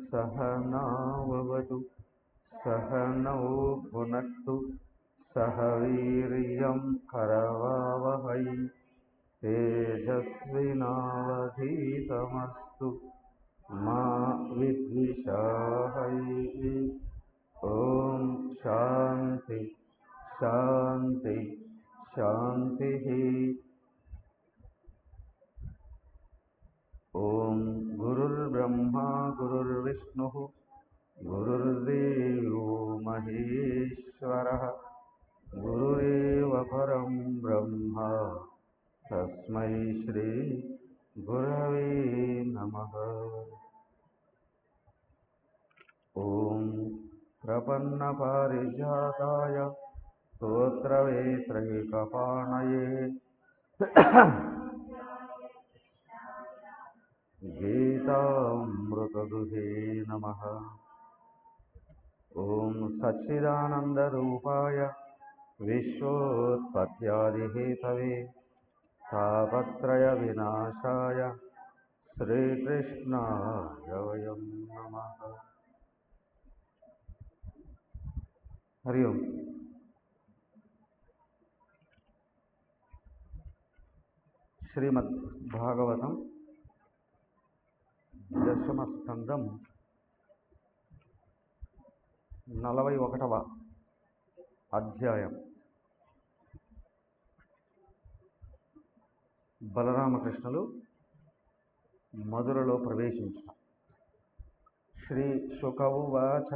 सहनाववतु सहनौ भुनक्तु सह वीर्यं करवावहै तेजस्विनावधीतमस्तु मा विद्विषावहै। ओम शांति शांति शांति। ओम गुरुर्ब्रह्मा गुरुर्विष्णु गुरुर्देवो महेश्वरः गुरुरेव परं ब्रह्म तस्मै श्री गुरवे नमः। ओम प्रपन्नपारिजाताय स्तोत्रवेत्रैकपाणये गीतामृतदुहे नमः। ओम सच्चिदानन्दरूपाय विश्वोत्पत्त्यादिहेतवे तापत्रयविनाशाय श्रीकृष्णाय वयं नमः। हरि ओम। श्रीमद्भागवतं दशमस्कंदं 41వ అధ్యాయం. బలరామకృష్ణులు మధురలో ప్రవేశించడం. శ్రీ శుక ఉవాచ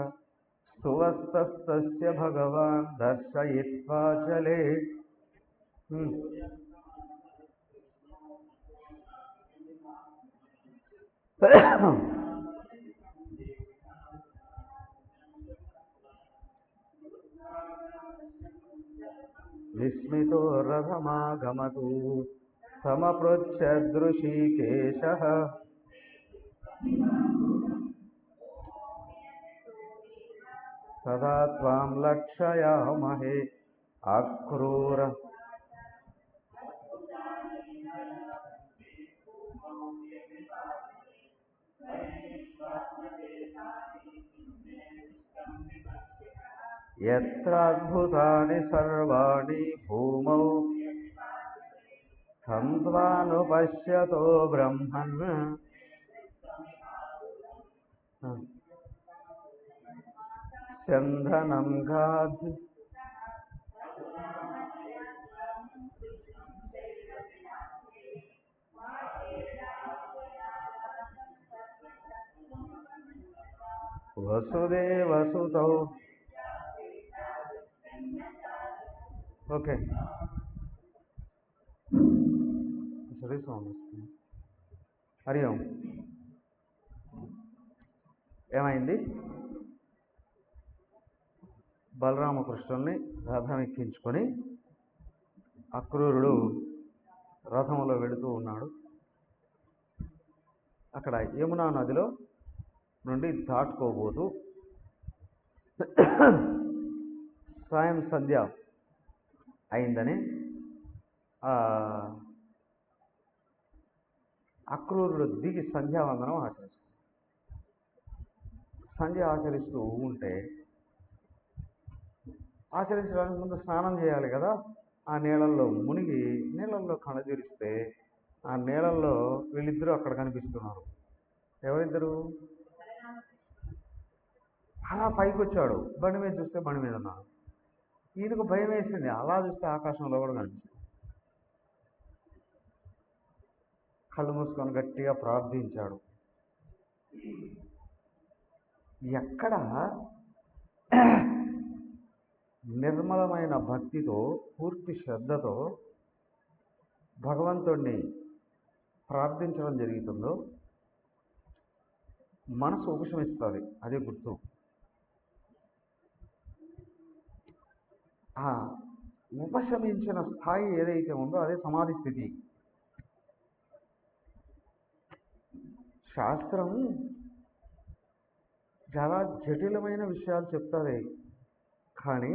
స్తువస్తస్తస్య భగవాన్ దర్శయిత్వా చలే. విస్మితో రథమాగమతు తమపృచ్ఛదృషీకేశః తదా త్వాం లక్షయామహే అక్రూర. యత్రాద్భుతాని సర్వాణి భూమౌ తం త్వానుపశ్యతో బ్రహ్మన్ స్యందనం గాధి. వసుదేవసుతౌ. ఓకే, సరే సౌండ్ వస్తుంది. హరి ఓం. ఏమైంది? బలరామకృష్ణుల్ని రథం ఎక్కించుకొని అక్రూరుడు రథంలో వెళుతూ ఉన్నాడు. అక్కడ యమునా నదిలో నుండి దాటుకోబోతూ సాయం సంధ్య అయిందని అక్రూరుడు దిగి సంధ్యావందనం ఆచరిస్తాడు. సంధ్య ఆచరిస్తూ ఉంటే ఆచరించడానికి ముందు స్నానం చేయాలి కదా. ఆ నీళ్ళల్లో మునిగి నీళ్ళల్లో కణదీరిస్తే ఆ నీళ్ళల్లో వీళ్ళిద్దరూ అక్కడ కనిపిస్తున్నారు. ఎవరిద్దరు? అలా పైకి వచ్చాడు. బండి మీద చూస్తే బండి మీద ఉన్నాడు. ఈయనకు భయం వేసింది. అలా చూస్తే ఆకాశంలో కూడా కనిపిస్తుంది. కళ్ళు మూసుకొని గట్టిగా ప్రార్థించాడు. ఎక్కడ నిర్మలమైన భక్తితో పూర్తి శ్రద్ధతో భగవంతుణ్ణి ప్రార్థించడం జరుగుతుందో మనసు ఉపశమిస్తుంది. అదే గుర్తు. ఆ ఉపశమించిన స్థాయి ఏదైతే ఉందో అదే సమాధి స్థితి. శాస్త్రం చాలా జటిలమైన విషయాలు చెప్తుంది, కానీ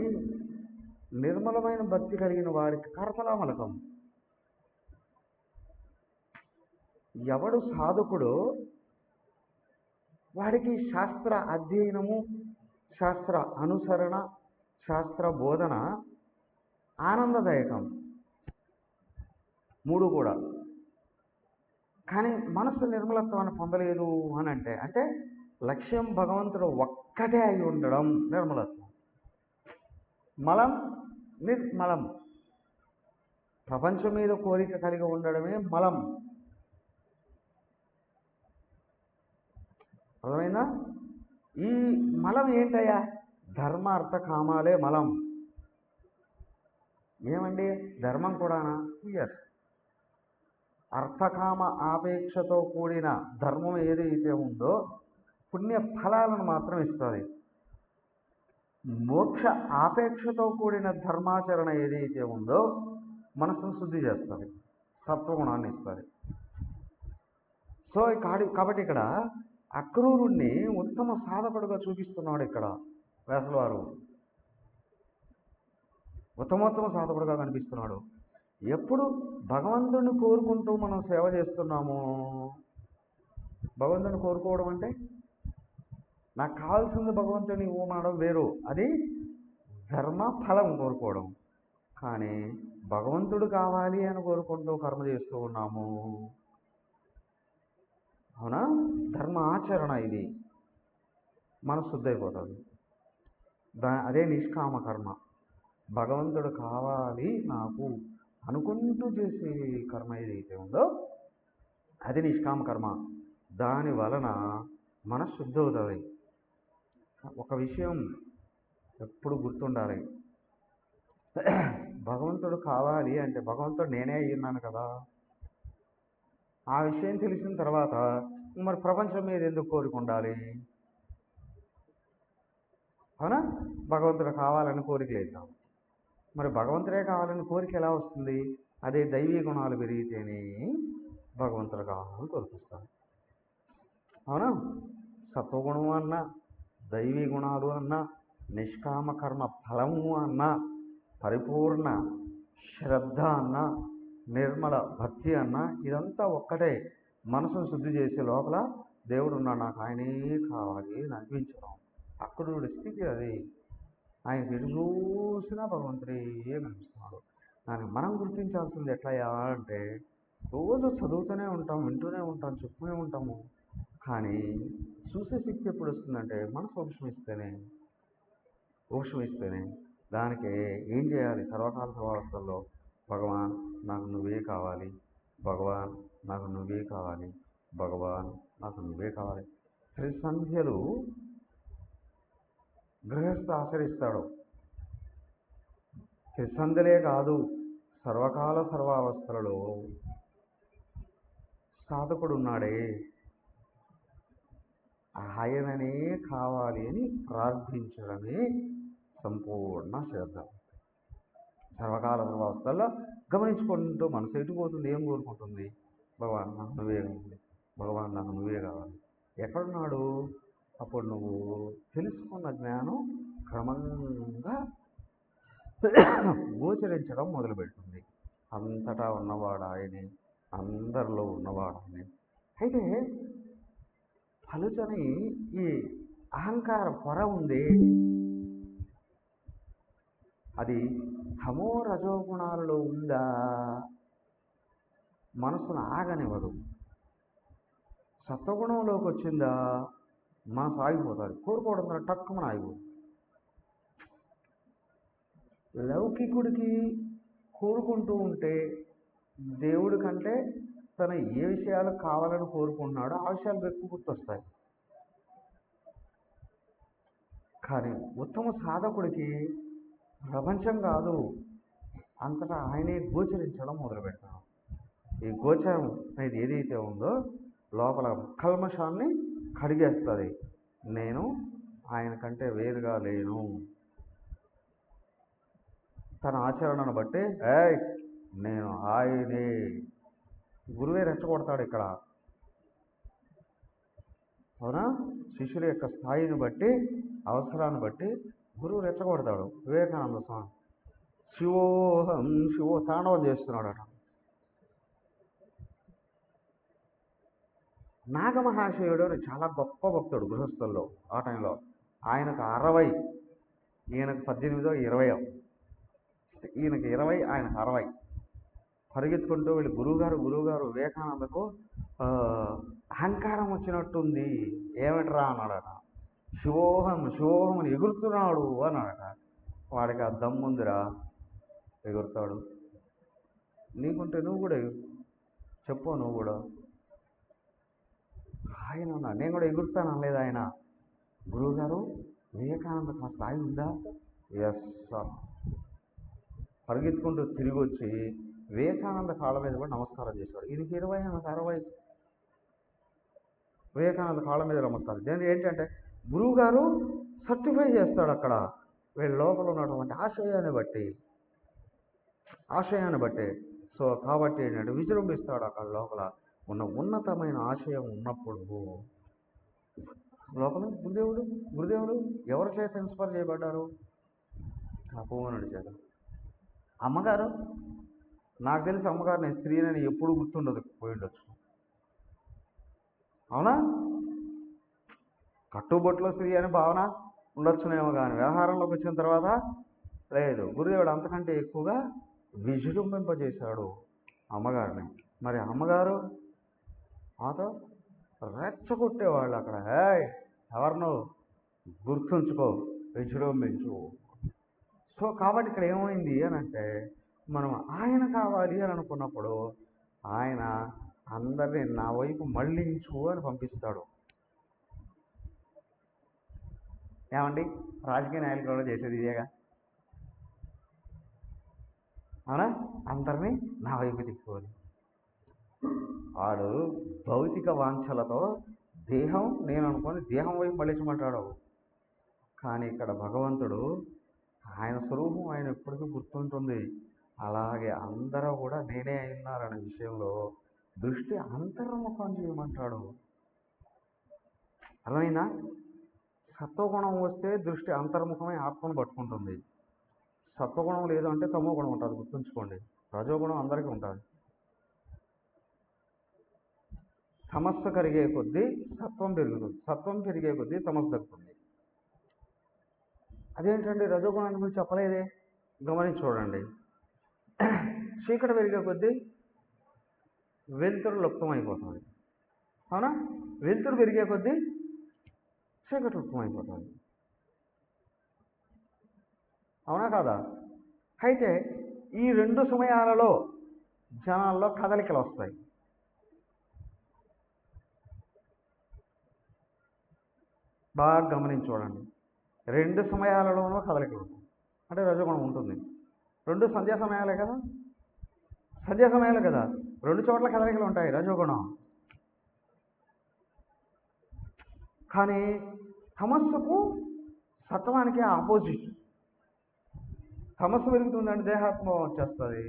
నిర్మలమైన భక్తి కలిగిన వాడికి కరతలామలకం. ఎవడు సాధకుడో వాడికి శాస్త్ర అధ్యయనము, శాస్త్ర అనుసరణ, శాస్త్ర బోధన ఆనందదాయకం, మూడు కూడా. కానీ మనస్సు నిర్మలత్వాన్ని పొందలేదు అని అంటే లక్ష్యం భగవంతుడు ఒక్కటే అయి ఉండడం నిర్మలత్వం. మలం నిర్మలం, ప్రపంచం మీద కోరిక కలిగి ఉండడమే మలం. అర్థమైందా? ఈ మలం ఏంటయ్యా? ధర్మ అర్థ కామాలే మలం. ఏమండి ధర్మం కూడానా? ఎస్. అర్థకామ ఆపేక్షతో కూడిన ధర్మం ఏదైతే ఉందో పుణ్య ఫలాలను మాత్రం ఇస్తుంది. మోక్ష ఆపేక్షతో కూడిన ధర్మాచరణ ఏదైతే ఉందో మనసును శుద్ధి చేస్తుంది, సత్వగుణాన్ని ఇస్తుంది. సో కాబట్టి ఇక్కడ అక్రూరుణ్ణి ఉత్తమ సాధకుడుగా చూపిస్తున్నాడు. ఇక్కడ వ్యాసుల వారు ఉత్తమోత్తమ సాధకుడుగా కనిపిస్తున్నాడు. ఎప్పుడు భగవంతుడిని కోరుకుంటూ మనం సేవ చేస్తున్నాము. భగవంతుడిని కోరుకోవడం అంటే నాకు కావాల్సింది భగవంతుడిని ఇవ్వమనడం వేరు, అది ధర్మ ఫలం కోరుకోవడం. కానీ భగవంతుడు కావాలి అని కోరుకుంటూ కర్మ చేస్తూ ఉన్నాము. అవునా? ధర్మ ఆచరణ ఇది మనసు శుద్ధి అయిపోతుంది. అదే నిష్కామ కర్మ. భగవంతుడు కావాలి నాకు అనుకుంటూ చేసే కర్మ ఏదైతే ఉందో అది నిష్కామ కర్మ. దాని వలన మనసు శుద్ధి అవుతుంది. ఒక విషయం ఎప్పుడు గుర్తుండాలి, భగవంతుడు కావాలి అంటే భగవంతుడు నేనే అయ్యున్నాను కదా. ఆ విషయం తెలిసిన తర్వాత మరి ప్రపంచం మీద ఎందుకు కోరిక ఉండాలి? అవునా? భగవంతుడు కావాలని కోరిక లేదు. మరి భగవంతుడే కావాలని కోరిక ఎలా వస్తుంది? అదే దైవీ గుణాలు పెరిగితేనే భగవంతుడు కావాలని కోరిపిస్తాను. అవునా? సత్వగుణం అన్నా, దైవీ గుణాలు అన్నా, నిష్కామ కర్మ ఫలము అన్నా, పరిపూర్ణ శ్రద్ధ అన్నా, నిర్మల భక్తి అన్నా, ఇదంతా ఒక్కటే. మనసును శుద్ధి చేసే లోపల దేవుడు ఉన్నాడు, నాకు ఆయనే కావాలి అని అనిపించడం. అక్రూరుడి స్థితి అది. ఆయన ఎటు చూసినా భగవంతుడే కనిపిస్తున్నాడు. దానికి మనం గుర్తించాల్సింది ఎట్లయా అంటే, రోజు చదువుతూనే ఉంటాం, వింటూనే ఉంటాం, చెప్తూనే ఉంటాము. కానీ చూసే శక్తి ఎప్పుడు వస్తుందంటే మనసు ఉపశమిస్తేనే. దానికి ఏం చేయాలి? సర్వకాల సర్వావస్థల్లో భగవాన్ నాకు నువ్వే కావాలి, భగవాన్ నాకు నువ్వే కావాలి, భగవాన్ నాకు నువ్వే కావాలి. త్రిసంధ్యలు గృహస్థ ఆచరిస్తాడు. త్రిసంధ్యలే కాదు, సర్వకాల సర్వావస్థలలో సాధకుడు ఉన్నాడే, ఆయననే కావాలి అని ప్రార్థించడమే సంపూర్ణ శ్రద్ధ. సర్వకాల సర్వావస్థల్లో గమనించుకుంటూ మనసు ఎటుపోతుంది, ఏం కోరుకుంటుంది? భగవాన్ నాకు నువ్వే కావాలి, భగవాన్ నాకు నువ్వే కావాలి. ఎక్కడున్నాడు? అప్పుడు నువ్వు తెలుసుకున్న జ్ఞానం క్రమంగా గోచరించడం మొదలుపెడుతుంది. అంతటా ఉన్నవాడు ఆయనే, అందరిలో ఉన్నవాడు ఆయనే. అయితే పలుచని ఈ అహంకార పొర ఉంది, అది తమో రజోగుణాలలో ఉందా? మనసును ఆగనివ్వదు. సత్వగుణంలోకి వచ్చిందా మనసు ఆగిపోతుంది, కోరుకోవడం ద్వారా టక్కుమని ఆగిపోతుంది. లౌకికుడికి కోరుకుంటూ ఉంటే దేవుడి కంటే తను ఏ విషయాలు కావాలని కోరుకుంటున్నాడో ఆ విషయాలు ఎక్కువ గుర్తొస్తాయి. కానీ ఉత్తమ సాధకుడికి ప్రపంచం కాదు, అంతటా ఆయనే గోచరించడం మొదలుపెడతాడు. ఈ గోచరం అనేది ఏదైతే ఉందో లోపల కల్మషాన్ని కడిగేస్తుంది. నేను ఆయన కంటే వేరుగా లేను. తన ఆచరణను బట్టి నేను ఆయనే. గురువే రెచ్చగొడతాడు ఇక్కడ, అవునా? శిష్యుల యొక్క స్థాయిని బట్టి, అవసరాన్ని బట్టి గురువు రెచ్చగొడతాడు. వివేకానంద స్వామి శివోహం శివో తాండవం చేస్తున్నాడట. నాగమహాశయుడు అని చాలా గొప్ప భక్తుడు గృహస్థుల్లో ఆ టైంలో. ఆయనకు 60, ఈయనకు 18, 20. ఈయనకి 20, ఆయనకు 60. పరిగెత్తుకుంటూ వెళ్ళి గురువుగారు వివేకానందకు అహంకారం వచ్చినట్టుంది, ఏమిట్రా అన్నాడట. శివోహం అని ఎగురుతున్నాడు అన్నాడట. వాడికి ఆ దమ్ముందిరా, ఎగురుతాడు. నీకుంటే నువ్వు కూడా చెప్పు, నువ్వు కూడా. ఆయన అన్నాడు, నేను కూడా ఎగురుతాను అనలేదు ఆయన. గురువుగారు వివేకానందకు ఆ స్థాయి ఉందా? ఎస్. పరిగెత్తుకుంటూ తిరిగి వచ్చి వివేకానంద కాళ్ళ మీద కూడా నమస్కారం చేశాడు. ఈయనకి 20, నాకు 60. వివేకానంద కాళ్ళ మీద నమస్కారం. దేని ఏంటంటే గురువుగారు సర్టిఫై చేస్తాడు అక్కడ వీళ్ళ లోపల ఉన్నటువంటి ఆశయాన్ని బట్టి. సో కాబట్టి ఏంటంటే విజృంభిస్తాడు అక్కడ లోపల ఉన్న ఉన్నతమైన ఆశయం ఉన్నప్పుడు. లోపల గురుదేవులు ఎవరి చేత ఇన్స్పైర్ చేయబడ్డారు? తపోవనుడి చేత. అమ్మగారు, నాకు తెలిసి అమ్మగారు నేను స్త్రీనని ఎప్పుడు గుర్తుండదు, పోయి ఉండొచ్చు, అవునా? కట్టుబొట్టులో స్త్రీ అని భావన ఉండొచ్చునేమో, కానీ వ్యవహారంలోకి వచ్చిన తర్వాత లేదు. గురుదేవుడు అంతకంటే ఎక్కువగా విజృంభింపజేశాడు అమ్మగారిని. మరి అమ్మగారు మాతో రెచ్చగొట్టేవాళ్ళు అక్కడ. ఎవరినో గుర్తుంచుకో, విజృంభించు. సో కాబట్టి ఇక్కడ ఏమైంది అని అంటే, మనం ఆయన కావాలి అని అనుకున్నప్పుడు ఆయన అందరినీ నా వైపు మళ్ళించు అని పంపిస్తాడు. ఏమండి, రాజకీయ నాయకులు కూడా చేసేది ఇదేగా, అవునా? అందరినీ నా వైపు తిప్పుకోవాలి. వాడు భౌతిక వాంఛలతో దేహం నేను అనుకొని దేహం వైపు మళ్ళించమంటాడు. కానీ ఇక్కడ భగవంతుడు ఆయన స్వరూపం ఆయన ఎప్పటికీ గుర్తుంటుంది. అలాగే అందరూ కూడా నేనే అయినారనే విషయంలో దృష్టి అంతర్ముఖం చేయమంటాడు. అర్థమైందా? సత్వగుణం వస్తే దృష్టి అంతర్ముఖమై ఆత్మను పట్టుకుంటుంది. సత్వగుణం లేదు అంటే తమో గుణం ఉంటుంది, గుర్తుంచుకోండి. రజోగుణం అందరికీ ఉంటుంది. తమస్సు కరిగే కొద్దీ సత్వం పెరుగుతుంది, సత్వం పెరిగే కొద్దీ తమస్సు తగ్గుతుంది. అదేంటండి రజోగుణాన్ని గురించి చెప్పలేదే? గమనించి చూడండి. చీకటి పెరిగే కొద్దీ వెలుతురు లుప్తమైపోతుంది, అవునా? వెలుతురు పెరిగే కొద్దీ చీకటి లుప్తమైపోతుంది, అవునా కాదా? అయితే ఈ 2 సమయాలలో జనాల్లో కదలికలు వస్తాయి. బాగా గమనించి చూడండి. 2 సమయాలలోనూ కదలికలు అంటే రజోగుణం ఉంటుంది. 2 సంధ్యా సమయాలే కదా, సంధ్యా సమయాలే కదా. 2 చోట్ల కదలికలు ఉంటాయి, రజోగుణం. కానీ తమస్సుకు సత్వానికి ఆపోజిట్. తమస్సు పెరుగుతుందంటే దేహాత్మభావం వచ్చేస్తుంది,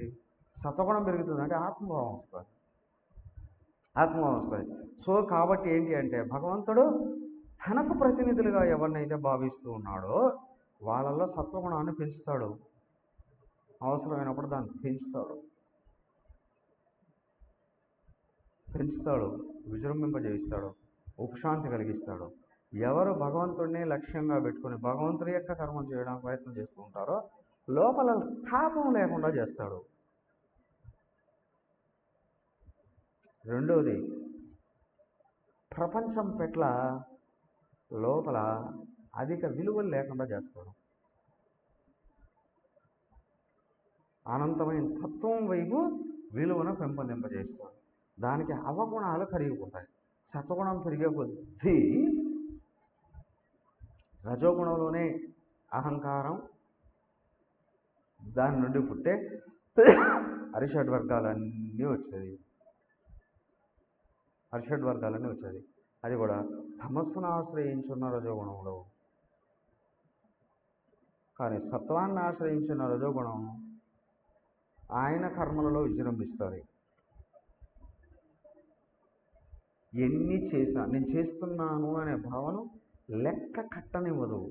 సత్వగుణం పెరుగుతుందంటే ఆత్మభావం వస్తుంది, ఆత్మభావం వస్తుంది. సో కాబట్టి ఏంటి అంటే భగవంతుడు తనకు ప్రతినిధులుగా ఎవరినైతే భావిస్తూ ఉన్నాడో వాళ్ళల్లో సత్వగుణాన్ని పెంచుతాడు, అవసరమైనప్పుడు దాన్ని పెంచుతాడు, విజృంభింపజేయిస్తాడు, ఉపశాంతి కలిగిస్తాడు. ఎవరు భగవంతుడిని లక్ష్యంగా పెట్టుకుని భగవంతుడి యొక్క కర్మం చేయడానికి ప్రయత్నం చేస్తూ ఉంటారో లోపల తాపం లేకుండా చేస్తాడు. రెండవది, ప్రపంచం పట్ల లోపల అధిక విలువలు లేకుండా చేస్తాడు. అనంతమైన తత్వం వైపు విలువను పెంపొందింపజేస్తాడు. దానికి అవగుణాలు కరిగిపోతాయి. సత్వగుణం పెరిగే కొద్దీ రజోగుణంలోనే అహంకారం, దాని నుండి పుట్టే అరిషడ్ వర్గాలన్నీ వచ్చేది. అరిషడ్ వర్గాలన్నీ వచ్చేది. అది కూడా తమస్సును ఆశ్రయించున్న రజోగుణంలో. కానీ సత్వాన్ని ఆశ్రయించిన రజోగుణం ఆయన కర్మలలో విజృంభిస్తుంది. ఎన్ని చేసినా నేను చేస్తున్నాను అనే భావన లెక్క కట్టనివ్వదు.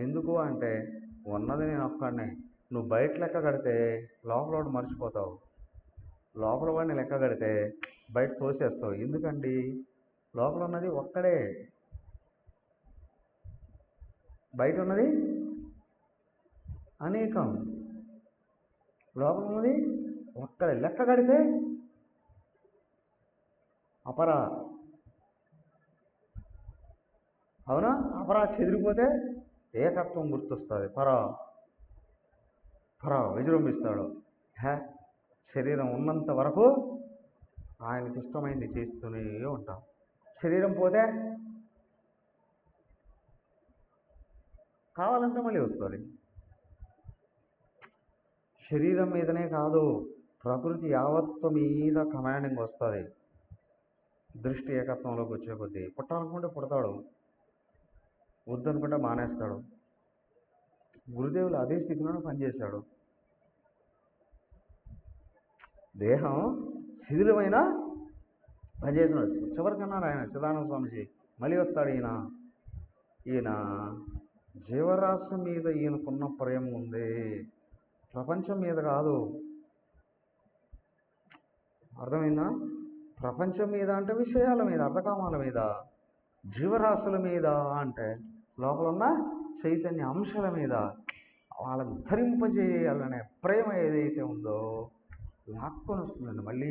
ఎందుకు అంటే ఉన్నది నేను ఒక్కడనే. నువ్వు బయట లెక్క కడితే లోపల వాడు మర్చిపోతావు, లోపల వాడిని లెక్క కడితే బయట తోసేస్తావు. ఎందుకండి? లోపల ఉన్నది ఒక్కడే, బయట ఉన్నది అనేకం. లోపల ఉన్నది ఒక్కడే. లెక్క కడితే అపరా, అవునా? అపరా చెదిరిపోతే ఏకత్వం గుర్తొస్తుంది. పరా విజృంభిస్తాడు. శరీరం ఉన్నంత వరకు ఆయనకి ఇష్టమైంది చేస్తూనే ఉంటాం. శరీరం పోతే కావాలంటే మళ్ళీ వస్తుంది. శరీరం మీదనే కాదు, ప్రకృతి యావత్తు మీద కమాండింగ్ వస్తుంది. దృష్టి ఏకత్వంలోకి వచ్చే కొద్దీ పుట్టాలనుకుంటే పుడతాడు, వద్దనుకుంటే మానేస్తాడు. గురుదేవులు అదే స్థితిలోనే పనిచేశాడు. దేహం శిథిలమైన పనిచేసినాడు. చివరికన్నారు ఆయన చిదానంద స్వామిజీ, మళ్ళీ వస్తాడు ఈయన జీవరాశి మీద ఈయనకున్న ప్రేమ ఉంది, ప్రపంచం మీద కాదు. అర్థమైందా? ప్రపంచం మీద అంటే విషయాల మీద, అర్థకామాల మీద. జీవరాశుల మీద అంటే లోపల ఉన్న చైతన్య అంశాల మీద. వాళ్ళని ధరింపజేయాలనే ప్రేమ ఏదైతే ఉందో లాక్కొని వస్తుందండి. మళ్ళీ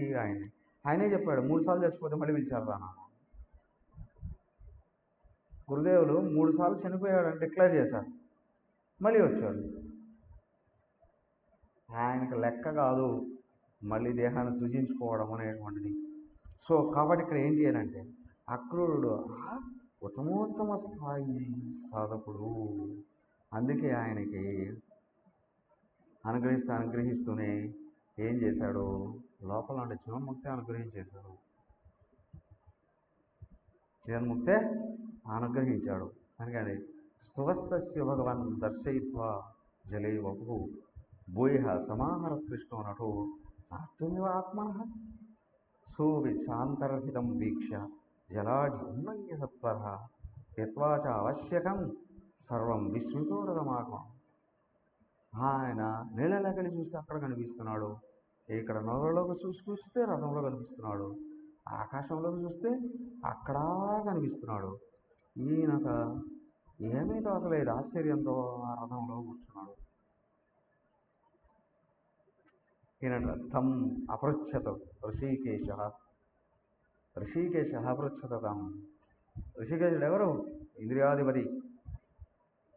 ఆయనే చెప్పాడు, 3 సార్లు చచ్చిపోతే మళ్ళీ పిలిచారు రానా. గురుదేవులు 3 సార్లు చనిపోయాడని డిక్లేర్ చేశారు, మళ్ళీ వచ్చాడు. ఆయనకు లెక్క కాదు మళ్ళీ దేహాన్ని సృజించుకోవడం అనేటువంటిది. సో కాబట్టి ఇక్కడ ఏంటి అని అంటే అక్రూరుడు ఉత్తమోత్తమ స్థాయి సాధకుడు. అందుకే ఆయనకి అనుగ్రహిస్తూనే ఏం చేశాడు? లోపల ఉండే జీవన్ముక్తి అనుగ్రహించేశాడు. జీవన్ముక్తే అనుగ్రహించాడు. అందుకని స్తువస్తస్య భగవన్ దర్శయిత్వా జలే వపు భూయ సమాహరత్ కృష్ణో నటో నాట్యమివ ఆత్మనః సోవిచాంతర్హితం వీక్ష జలాడి ఉల్లంఘ్య సత్వరః త్యక్త్వా చ అవశ్యకం సర్వం విస్మృతోరథమాగమం. ఆయన నీళ్ళలోకి చూస్తే అక్కడ కనిపిస్తున్నాడు, ఇక్కడ నోరలోకి చూస్తే రథంలో కనిపిస్తున్నాడు, ఆకాశంలోకి చూస్తే అక్కడా కనిపిస్తున్నాడు. ఈయనక ఏమీ తోచలేదు, ఆశ్చర్యంతో ఆ రథంలో కూర్చున్నాడు. ఈయన తం అపృచ్ఛత ఋషికేశ అపృచ్ఛత తం. ఋషికేశుడు ఎవరు? ఇంద్రియాధిపతి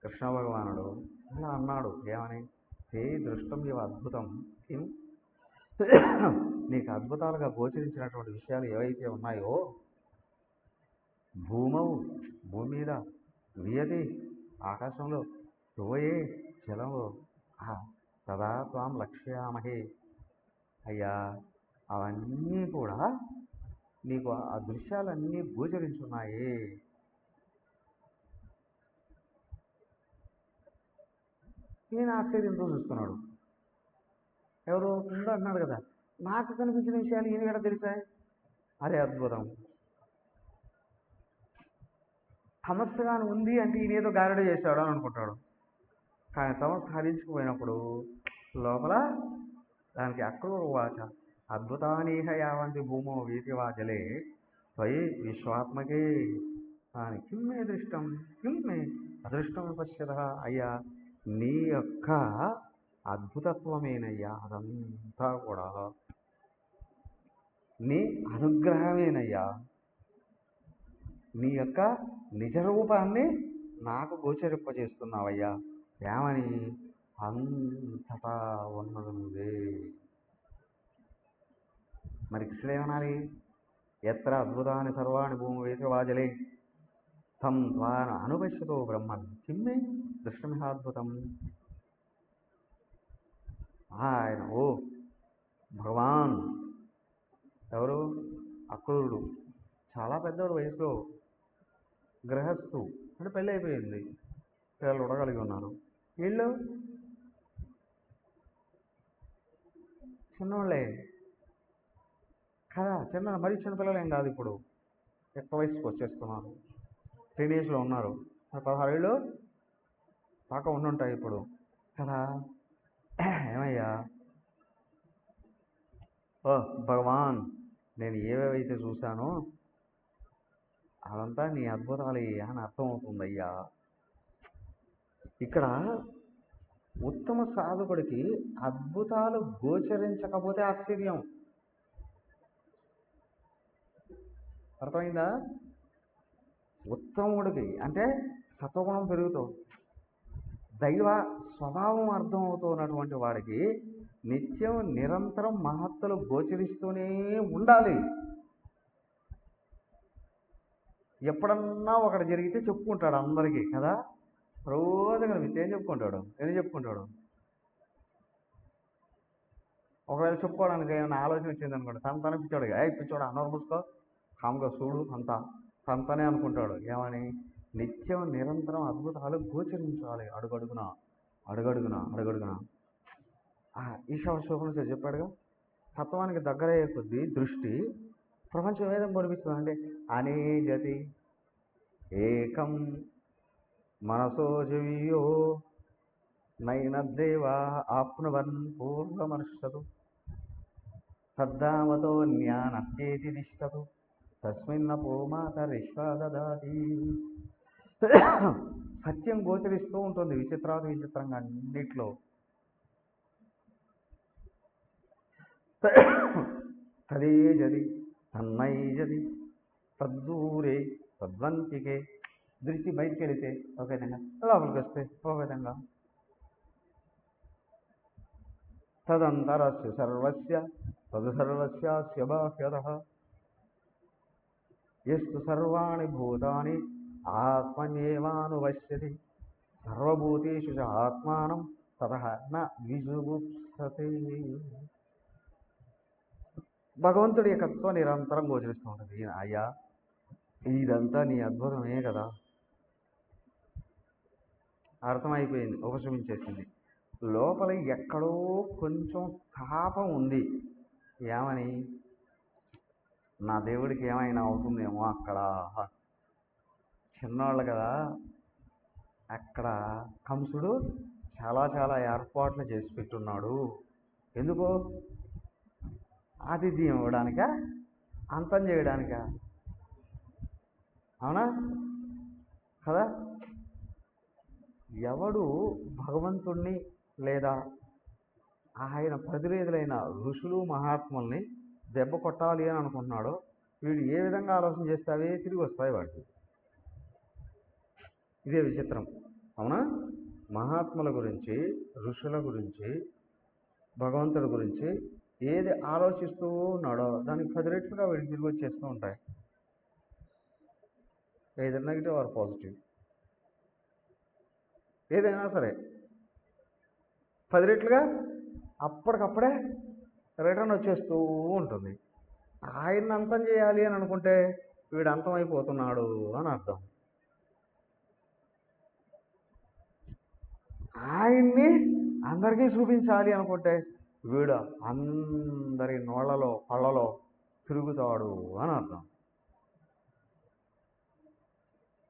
కృష్ణ భగవానుడు. అలా అన్నాడు, ఏమని? తే దృష్టం ఇవ అద్భుతం కిం, నీకు అద్భుతాలుగా గోచరించినటువంటి విషయాలు ఏవైతే ఉన్నాయో భూమి మీద, వియతి ఆకాశంలో, తోయే జలంలో, తదా త్వాం లక్ష్యామహే. అయ్యా అవన్నీ కూడా నీకు ఆ దృశ్యాలన్నీ గోచరించున్నాయి. ఈయన ఆశ్చర్యంతో చూస్తున్నాడు. ఎవరు? కృష్ణుడు అన్నాడు కదా, నాకు కనిపించిన విషయాలు ఈయన కూడా తెలిసాయి. అదే అద్భుతం. తమస్సుగాను ఉంది అంటే ఈయన ఏదో గారడి చేశాడు అని అనుకుంటాడు. కానీ తమస్సు హరించుకుపోయినప్పుడు లోపల దానికి అక్రూర వాచ అద్భుతానీహ యావంతి భూమో వీతివాచలే త్వయి విశ్వాత్మకే అని కిం మే దృష్టం కిం మే అదృష్టం పశ్యత. అయ్యా నీ యొక్క అద్భుతత్వమేనయ్యా, అదంతా కూడా నీ అనుగ్రహమేనయ్యా. నీ యొక్క నిజరూపాన్ని నాకు గోచరింపజేస్తున్నావయ్యా. ఏమని? అంతటా ఉన్నది నువ్వే. మరి కృష్ణుడు ఏమనాలి? ఎత్ర అద్భుతాన్ని సర్వాణి భూమి వేతివాజలే తం ద్వార అనుపశ్యతో బ్రహ్మన్ కిమ్మే దృష్టమిహాద్భుతం. ఆయన భగవాన్ ఎవరు? అక్రూరుడు. చాలా పెద్దోడు వయసులో, గృహస్థు, అంటే పెళ్ళి అయిపోయింది, పిల్లలు కూడా కలిగి ఉన్నారు. వీళ్ళు చిన్నోళ్ళే కదా, మరీ చిన్న పిల్లలు ఏం కాదు, ఇప్పుడు ఎక్కువ వయసుకు వచ్చేస్తున్నారు, టీనేజ్లో ఉన్నారు. 16 ఏళ్ళు దాకా ఉండుంటాయి ఇప్పుడు కదా. ఏమయ్యా, ఓ భగవాన్, నేను ఏవేవైతే చూశానో అదంతా నీ అద్భుతాలే అని అర్థమవుతుందయ్యా. ఇక్కడ ఉత్తమ సాధకుడికి అద్భుతాలు గోచరించకపోతే ఆశ్చర్యం. అర్థమైందా? ఉత్తముడికి అంటే సత్వగుణం పెరుగుతూ దైవ స్వభావం అర్థమవుతున్నటువంటి వాడికి నిత్యం నిరంతరం మహత్తులు గోచరిస్తూనే ఉండాలి. ఎప్పుడన్నా ఒకటి జరిగితే చెప్పుకుంటాడు అందరికీ కదా, రోజు కనిపిస్తే ఏం చెప్పుకుంటాడు, ఒకవేళ చెప్పుకోవడానికి ఏమైనా ఆలోచన వచ్చింది అనుకోండి, తన పిచ్చాడు, పిచ్చోడు అన్నోరు మూసుకో, కామ్గా చూడు, తనతనే అనుకుంటాడు. ఏమని? నిత్యం నిరంతరం అద్భుతాలు గోచరించాలి, అడుగడుగునా. ఈశావాస్యోపనిషత్తు చెప్పాడుగా, తత్వానికి దగ్గరయ్యే కొద్దీ దృష్టి ప్రపంచం ఏదైనా కనిపిస్తుందంటే అనేజతి ఏకం మనసో జీవో నైనద్దేవా ఆప్నువన్ పూర్వమర్షతు తద్ధావతో జ్ఞానత్యేతి తిష్టతు తస్మిన్నపో మాతరిష్వా దదాతి. సత్యం గోచరిస్తూ ఉంటుంది విచిత్రాది విచిత్రంగా అన్నిట్లో. తదేజది తన్నైజది తద్దూరే తద్వంతికే. దృష్టి బయటికి వెళితే ఒక విధంగా, లోపలికి వస్తే ఒక విధంగా. తదంతరస్య సర్వస్య తదు సర్వస్యాస్య బాహ్యతః యస్తు సర్వాణి భూతాని ఆత్మన్యేవానుపశ్యతి సర్వభూతేషు చ ఆత్మానం తతః న విజుగుప్సతే. భగవంతుడి యొక్క తత్వం నిరంతరం గోచరిస్తూ ఉంటుంది. అయ్యా, ఇదంతా నీ అద్భుతమే కదా, అర్థమైపోయింది, ఉపశమించేసింది. లోపల ఎక్కడో కొంచెం తాపం ఉంది. ఏమని? నా దేవుడికి ఏమైనా అవుతుందేమో అక్కడ. చిన్నవాళ్ళు కదా, అక్కడ కంసుడు చాలా ఏర్పాట్లు చేసి పెట్టున్నాడు. ఎందుకో? ఆతిథ్యం ఇవ్వడానికా, అంతం చేయడానికా? అవునా కదా? ఎవడు భగవంతుణ్ణి లేదా ఆయన ప్రతినిధులైన ఋషులు మహాత్ముల్ని దెబ్బ కొట్టాలి అని అనుకుంటున్నాడో, వీడు ఏ విధంగా ఆలోచన చేస్తే అవే తిరిగి వస్తాయి వాడికి. ఇదే విచిత్రం. అవునా? మహాత్ముల గురించి, ఋషుల గురించి, భగవంతుడి గురించి ఏది ఆలోచిస్తూ ఉన్నాడో దానికి 10 రెట్లుగా వీడికి తిరిగి వచ్చేస్తూ ఉంటాయి. ఏదైనా నెగిటివ్ ఆర్ పాజిటివ్, ఏదైనా సరే 10 రెట్లుగా అప్పటికప్పుడే రిటర్న్ వచ్చేస్తూ ఉంటుంది. ఆయన్ని అంతం చేయాలి అని అనుకుంటే వీడు అంతమైపోతున్నాడు అని అర్థం. ఆయన్ని అందరికీ చూపించాలి అనుకుంటే వీడు అందరి నోళ్లలో కళ్ళలో తిరుగుతాడు అని అర్థం.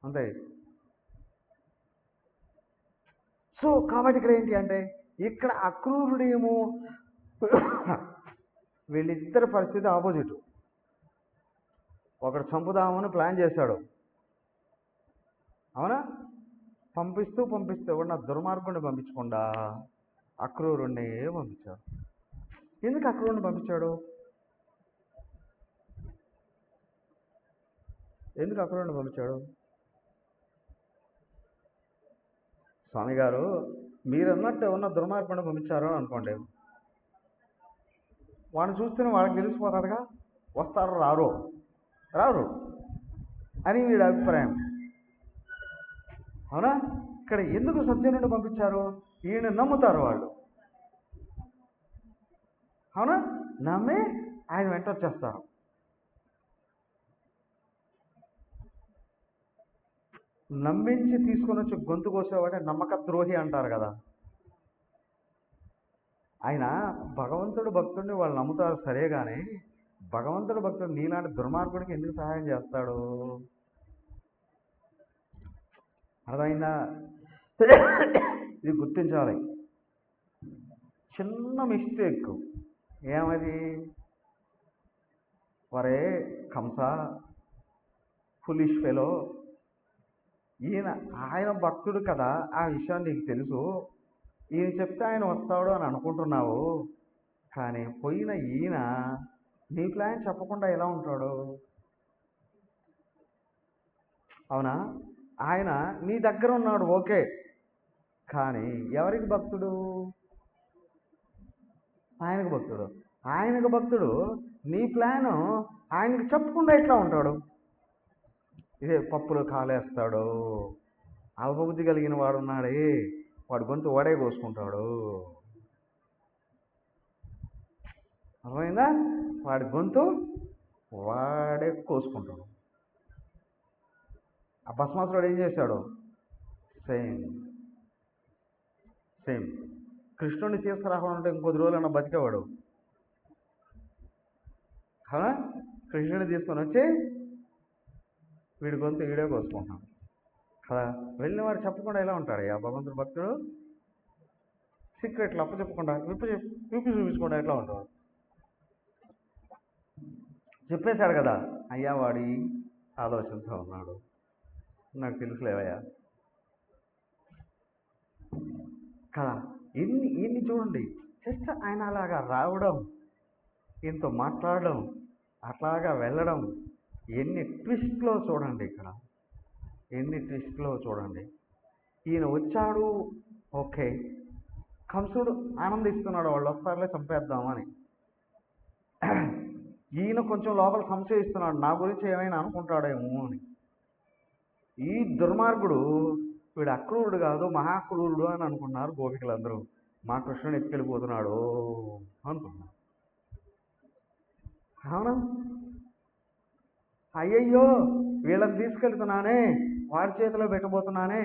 అంతే. సో కాబట్టి ఇక్కడ ఏంటి అంటే, ఇక్కడ అక్రూరుడేమో వీళ్ళిద్దరి పరిస్థితి ఆపోజిట్. ఒకడు చంపుదామని ప్లాన్ చేశాడు, అవునా? పంపిస్తూ ఉన్న దుర్మార్గుడిని పంపించకుండా అక్రూరుణ్ణి పంపించాడు. ఎందుకు అక్రూరుని పంపించాడు? స్వామి గారు, మీరన్నట్టు ఉన్న దుర్మార్గుడిని పంపించారు అని అనుకోండి, వాడిని చూస్తేనే వాళ్ళకి తెలిసిపోతుందిగా, వస్తారు రారు అని వీడి అభిప్రాయం. అవునా? ఇక్కడ ఎందుకు సజ్జనుడిని పంపించారు? ఈయన నమ్ముతారు వాళ్ళు. అవునా? నమ్మి ఆయన వెంట వచ్చేస్తారు. నమ్మించి తీసుకొని వచ్చి గొంతు కోసేవాడే నమ్మక ద్రోహి అంటారు కదా. ఆయన భగవంతుడు భక్తుడిని వాళ్ళు నమ్ముతారు సరే, కానీ భగవంతుడు భక్తుడు నీలాంటి దుర్మార్గుడికి ఎందుకు సహాయం చేస్తాడు? అర్థమైందా? ఇది గుర్తించాలి. చిన్న మిస్టేక్ ఏమది? వరే కంస, ఫులిష్ ఫెలో, ఆయన భక్తుడు కదా, ఆ విషయం నీకు తెలుసు, ఈయన చెప్తే ఆయన వస్తాడు అని అనుకుంటున్నావు, కానీ పోయిన ఈయన నీ ప్లాన్ చెప్పకుండా ఎలా ఉంటాడు? అవునా? ఆయన నీ దగ్గర ఉన్నాడు ఓకే, కానీ ఎవరికి భక్తుడు? ఆయనకు భక్తుడు. ఆయనకు భక్తుడు నీ ప్లాను ఆయనకు చెప్పకుండా ఎట్లా ఉంటాడు? ఇదే పప్పులు కాలేస్తాడు. అల్పబుద్ధి కలిగిన వాడు ఉన్నాడే, వాడు గొంతు వాడే కోసుకుంటాడు. అర్థమైందా? వాడి గొంతు వాడే కోసుకుంటాడు. ఆ భస్మాసురుడు ఏం చేశాడు? సేమ్ కృష్ణుడిని తీసుకురాకుండా ఇంకొద్ది రోజులన్నా బతికేవాడు. అవునా? కృష్ణుడిని తీసుకొని వచ్చి వీడి గొంతు వీడే కోసుకుంటున్నాడు కదా. వెళ్ళినవాడు చెప్పకుండా ఎలా ఉంటాడు ఆ భగవంతుడు భక్తుడు? సీక్రెట్లు అప్పు చెప్పకుండా విప్పి చూపించకుండా ఎట్లా ఉంటాడు? చెప్పేశాడు కదా, అయ్యా వాడి ఆలోచనతో ఉన్నాడు, నాకు తెలుసులేవయ్యా కదా. ఎన్ని చూడండి, జస్ట్ ఆయన అలాగా రావడం, ఈయనతో మాట్లాడడం, అట్లాగా వెళ్ళడం, ఎన్ని ట్విస్ట్లో చూడండి. ఇక్కడ ఎన్ని ట్విస్ట్లో చూడండి. ఈయన వచ్చాడు ఓకే, కంసుడు ఆనందిస్తున్నాడు, వాళ్ళు వస్తారులే చంపేద్దామని. ఈయన కొంచెం లోపల సంశయిస్తున్నాడు, నా గురించి ఏమైనా అనుకుంటాడేమో అని. ఈ దుర్మార్గుడు వీడు అక్రూరుడు కాదు మహాక్రూరుడు అని అనుకున్నారు గోపికలందరూ. మా కృష్ణుని ఎత్తుకెళ్ళిపోతున్నాడు అనుకున్నారు. అవునా? అయ్యయ్యో వీళ్ళని తీసుకెళ్తున్నానే, వారి చేతిలో పెట్టబోతున్నానే,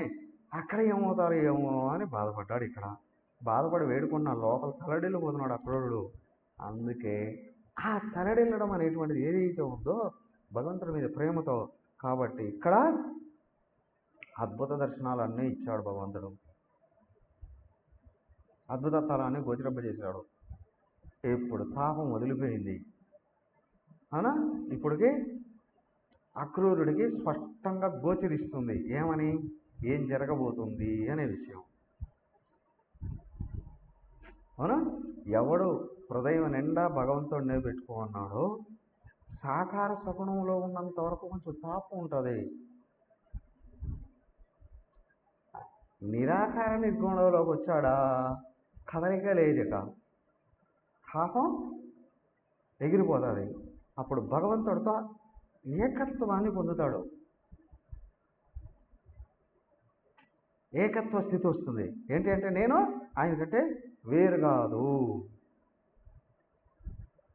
అక్కడ ఏమవుతారు ఏమో అని బాధపడ్డాడు. ఇక్కడ బాధపడి వేడుకున్న లోపల తలడిల్లిపోతున్నాడు అక్రూరుడు. అందుకే ఆ తలడిల్లడం అనేటువంటిది ఏదైతే ఉందో భగవంతుడి మీద ప్రేమతో, కాబట్టి ఇక్కడ అద్భుత దర్శనాలన్నీ ఇచ్చాడు భగవంతుడు, అద్భుతత్వాలన్నీ గోచరింపజేశాడు. ఇప్పుడు తాపం వదిలిపోయింది. అవునా? ఇప్పటికి అక్రూరుడికి స్పష్టంగా గోచరిస్తుంది ఏమని, ఏం జరగబోతుంది అనే విషయం. అవునా? ఎవడు హృదయం నిండా భగవంతుడినే పెట్టుకున్నాడో, సాకార సగుణంలో ఉన్నంత వరకు కొంచెం తాపం ఉంటుంది. నిరాకార నిర్గుణంలోకి వచ్చాడా, కదలిక లేదు, ఇక తాపం ఎగిరిపోతుంది. అప్పుడు భగవంతుడితో ఏకత్వాన్ని పొందుతాడు, ఏకత్వ స్థితి వస్తుంది. ఏంటి అంటే, నేను ఆయనకంటే వేరు కాదు,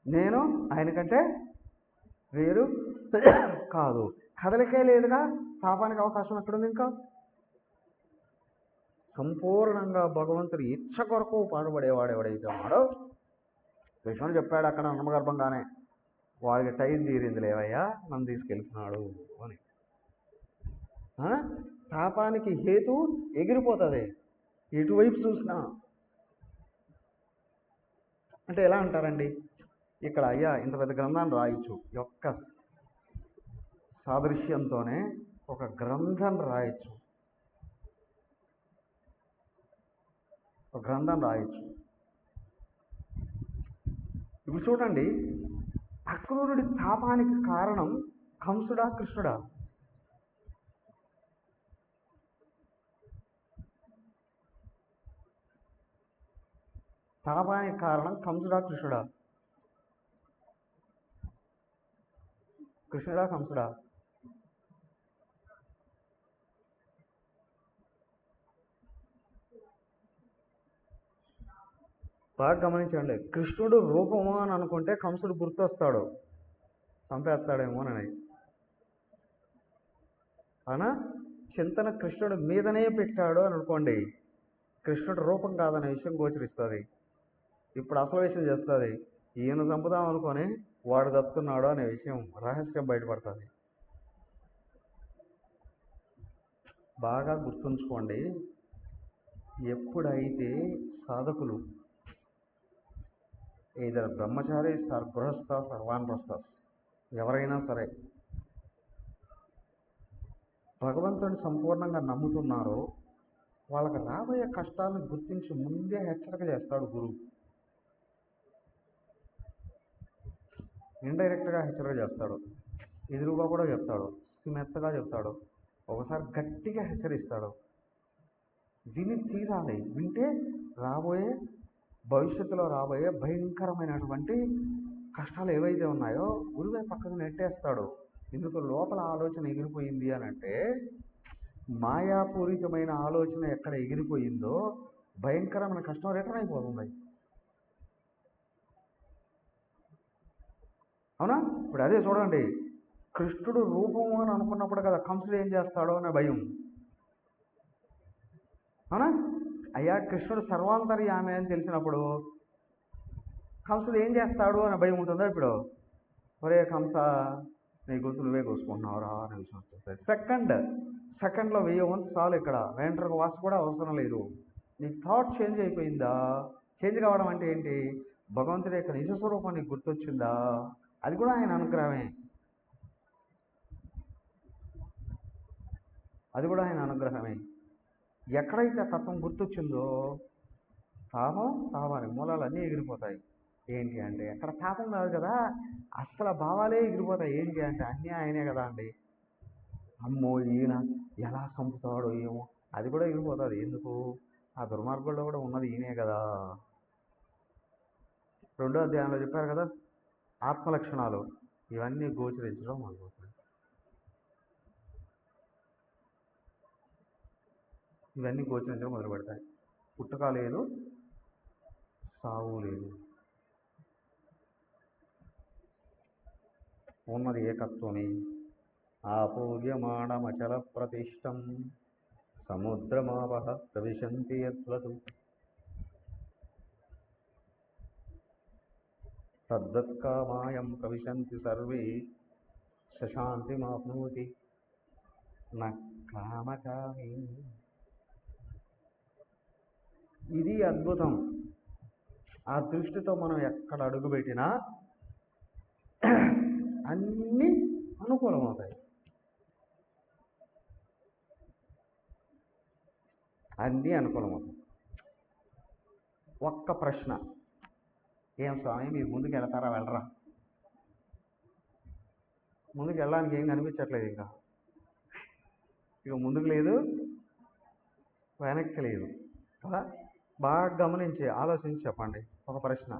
నేను ఆయనకంటే వేరు కాదు. కదలికే లేదుగా, తాపానికి అవకాశం ఎక్కడుంది? ఇంకా సంపూర్ణంగా భగవంతుడి ఇచ్చ కొరకు పాటుపడేవాడు ఎవడైతే ఉన్నాడో, కృష్ణుడు చెప్పాడు అక్కడ నమ్మగర్భంగానే, వాడికి టైం తీరింది లేవయ్యా, నన్ను తీసుకెళ్తున్నాడు అని. తాపానికి హేతు ఎగిరిపోతుంది ఎటువైపు చూసినా. అంటే ఎలా అంటారండి, ఇక్కడ అయ్యా ఇంత పెద్ద గ్రంథాన్ని రాయొచ్చు, యొక్క సాదృశ్యంతోనే ఒక గ్రంథాన్ని రాయొచ్చు, ఒక గ్రంథాన్ని రాయొచ్చు. ఇప్పుడు చూడండి, అక్రూరుడి తాపానికి కారణం కంసుడా కృష్ణుడా? తాపానికి కారణం కంసుడా కృష్ణుడా? కృష్ణుడా కంసుడా? బాగా గమనించండి. కృష్ణుడు రూపము అని అనుకుంటే కంసుడు గుర్తొస్తాడు, చంపేస్తాడేమోనని. అవునా? చింతన కృష్ణుడు మీదనే పెట్టాడు అని అనుకోండి, కృష్ణుడు రూపం కాదనే విషయం గోచరిస్తుంది. ఇప్పుడు అసలు విషయం చేస్తుంది, ఈయన చంపుదాం అనుకొని వాడు చస్తున్నాడు అనే విషయం, రహస్యం బయటపడుతుంది. బాగా గుర్తుంచుకోండి. ఎప్పుడైతే సాధకులు ఏదైనా బ్రహ్మచారి గృహస్థ సర్వానప్రస్థ ఎవరైనా సరే భగవంతుని సంపూర్ణంగా నమ్ముతున్నారో వాళ్ళకి రాబోయే కష్టాలను గుర్తించి ముందే హెచ్చరిక చేస్తాడు గురువు. ఇండైరెక్ట్గా హెచ్చరిక చేస్తాడు, ఎదురుగా కూడా చెప్తాడు, మెత్తగా చెప్తాడు, ఒకసారి గట్టిగా హెచ్చరిస్తాడు. విని తీరాలి. వింటే భవిష్యత్తులో రాబోయే భయంకరమైనటువంటి కష్టాలు ఏవైతే ఉన్నాయో గురువే పక్కకు నెట్టేస్తాడు. ఇందుకు లోపల ఆలోచన ఎగిరిపోయింది అని అంటే, మాయాపూరితమైన ఆలోచన ఎక్కడ ఎగిరిపోయిందో భయంకరమైన కష్టం రిటర్న్ అయిపోతుంది. అవునా? ఇప్పుడు అదే చూడండి, కృష్ణుడు రూపము అని అనుకున్నప్పుడు కదా కంసుడు ఏం చేస్తాడో అనే భయం. అవునా? అయ్యా కృష్ణుడు సర్వాంతర్యామి అని తెలిసినప్పుడు కంసుడు ఏం చేస్తాడు అనే భయం ఉంటుందో. ఇప్పుడు ఒరే కంస, నీ గొంతు నువ్వే కోసుకుంటున్నావురా అనే విషయం వచ్చేస్తుంది. సెకండ్లో 1000 వంతు చాలు. ఇక్కడ వెంట్రుక వాస కూడా అవసరం లేదు. నీ థాట్ చేంజ్ అయిపోయిందా? చేంజ్ కావడం అంటే ఏంటి? భగవంతుడి యొక్క నిజ స్వరూపం నీకు గుర్తొచ్చిందా? అది కూడా ఆయన అనుగ్రహమే. ఎక్కడైతే తత్వం గుర్తొచ్చిందో తాపానికి మూలాలు అన్నీ ఎగిరిపోతాయి. ఏంటి అంటే అక్కడ తాపం కాదు కదా, అస్సలు భావాలే ఎగిరిపోతాయి. ఏంటి అంటే అన్నీ ఆయనే కదా అండి. అమ్మో ఈయన ఎలా చంపుతాడో ఏమో, అది కూడా ఎగిరిపోతుంది. ఎందుకు? ఆ దుర్మార్గుల్లో కూడా ఉన్నది ఈయనే కదా. 2వ అధ్యాయంలో చెప్పారు కదా ఆత్మలక్షణాలు, ఇవన్నీ గోచరించడం మొదలుపోతాయి. మొదలు పెడతాయి. పుట్టుక లేదు, సావు లేదు, ఉన్నది ఏకత్వమే. ఆపూర్యమాణమచల ప్రతిష్టం సముద్రమావహ ప్రవిశంతి యద్వతు తద్వత్కామాయం ప్రవిశంతి సర్వే శశాంతిమాప్నోతి న కామకామి. ఇది అద్భుతం. ఆ దృష్టితో మనం ఎక్కడ అడుగుపెట్టినా అన్నీ అనుకూలమవుతాయి. ఒక్క ప్రశ్న, ఏం స్వామి మీరు ముందుకు వెళ్తారా వెళ్ళరా? ముందుకు వెళ్ళడానికి ఏం కనిపించట్లేదు. ఇక ముందుకు లేదు, వెనక్కి లేదు కదా. బాగా గమనించి ఆలోచించి చెప్పండి. ఒక ప్రశ్న,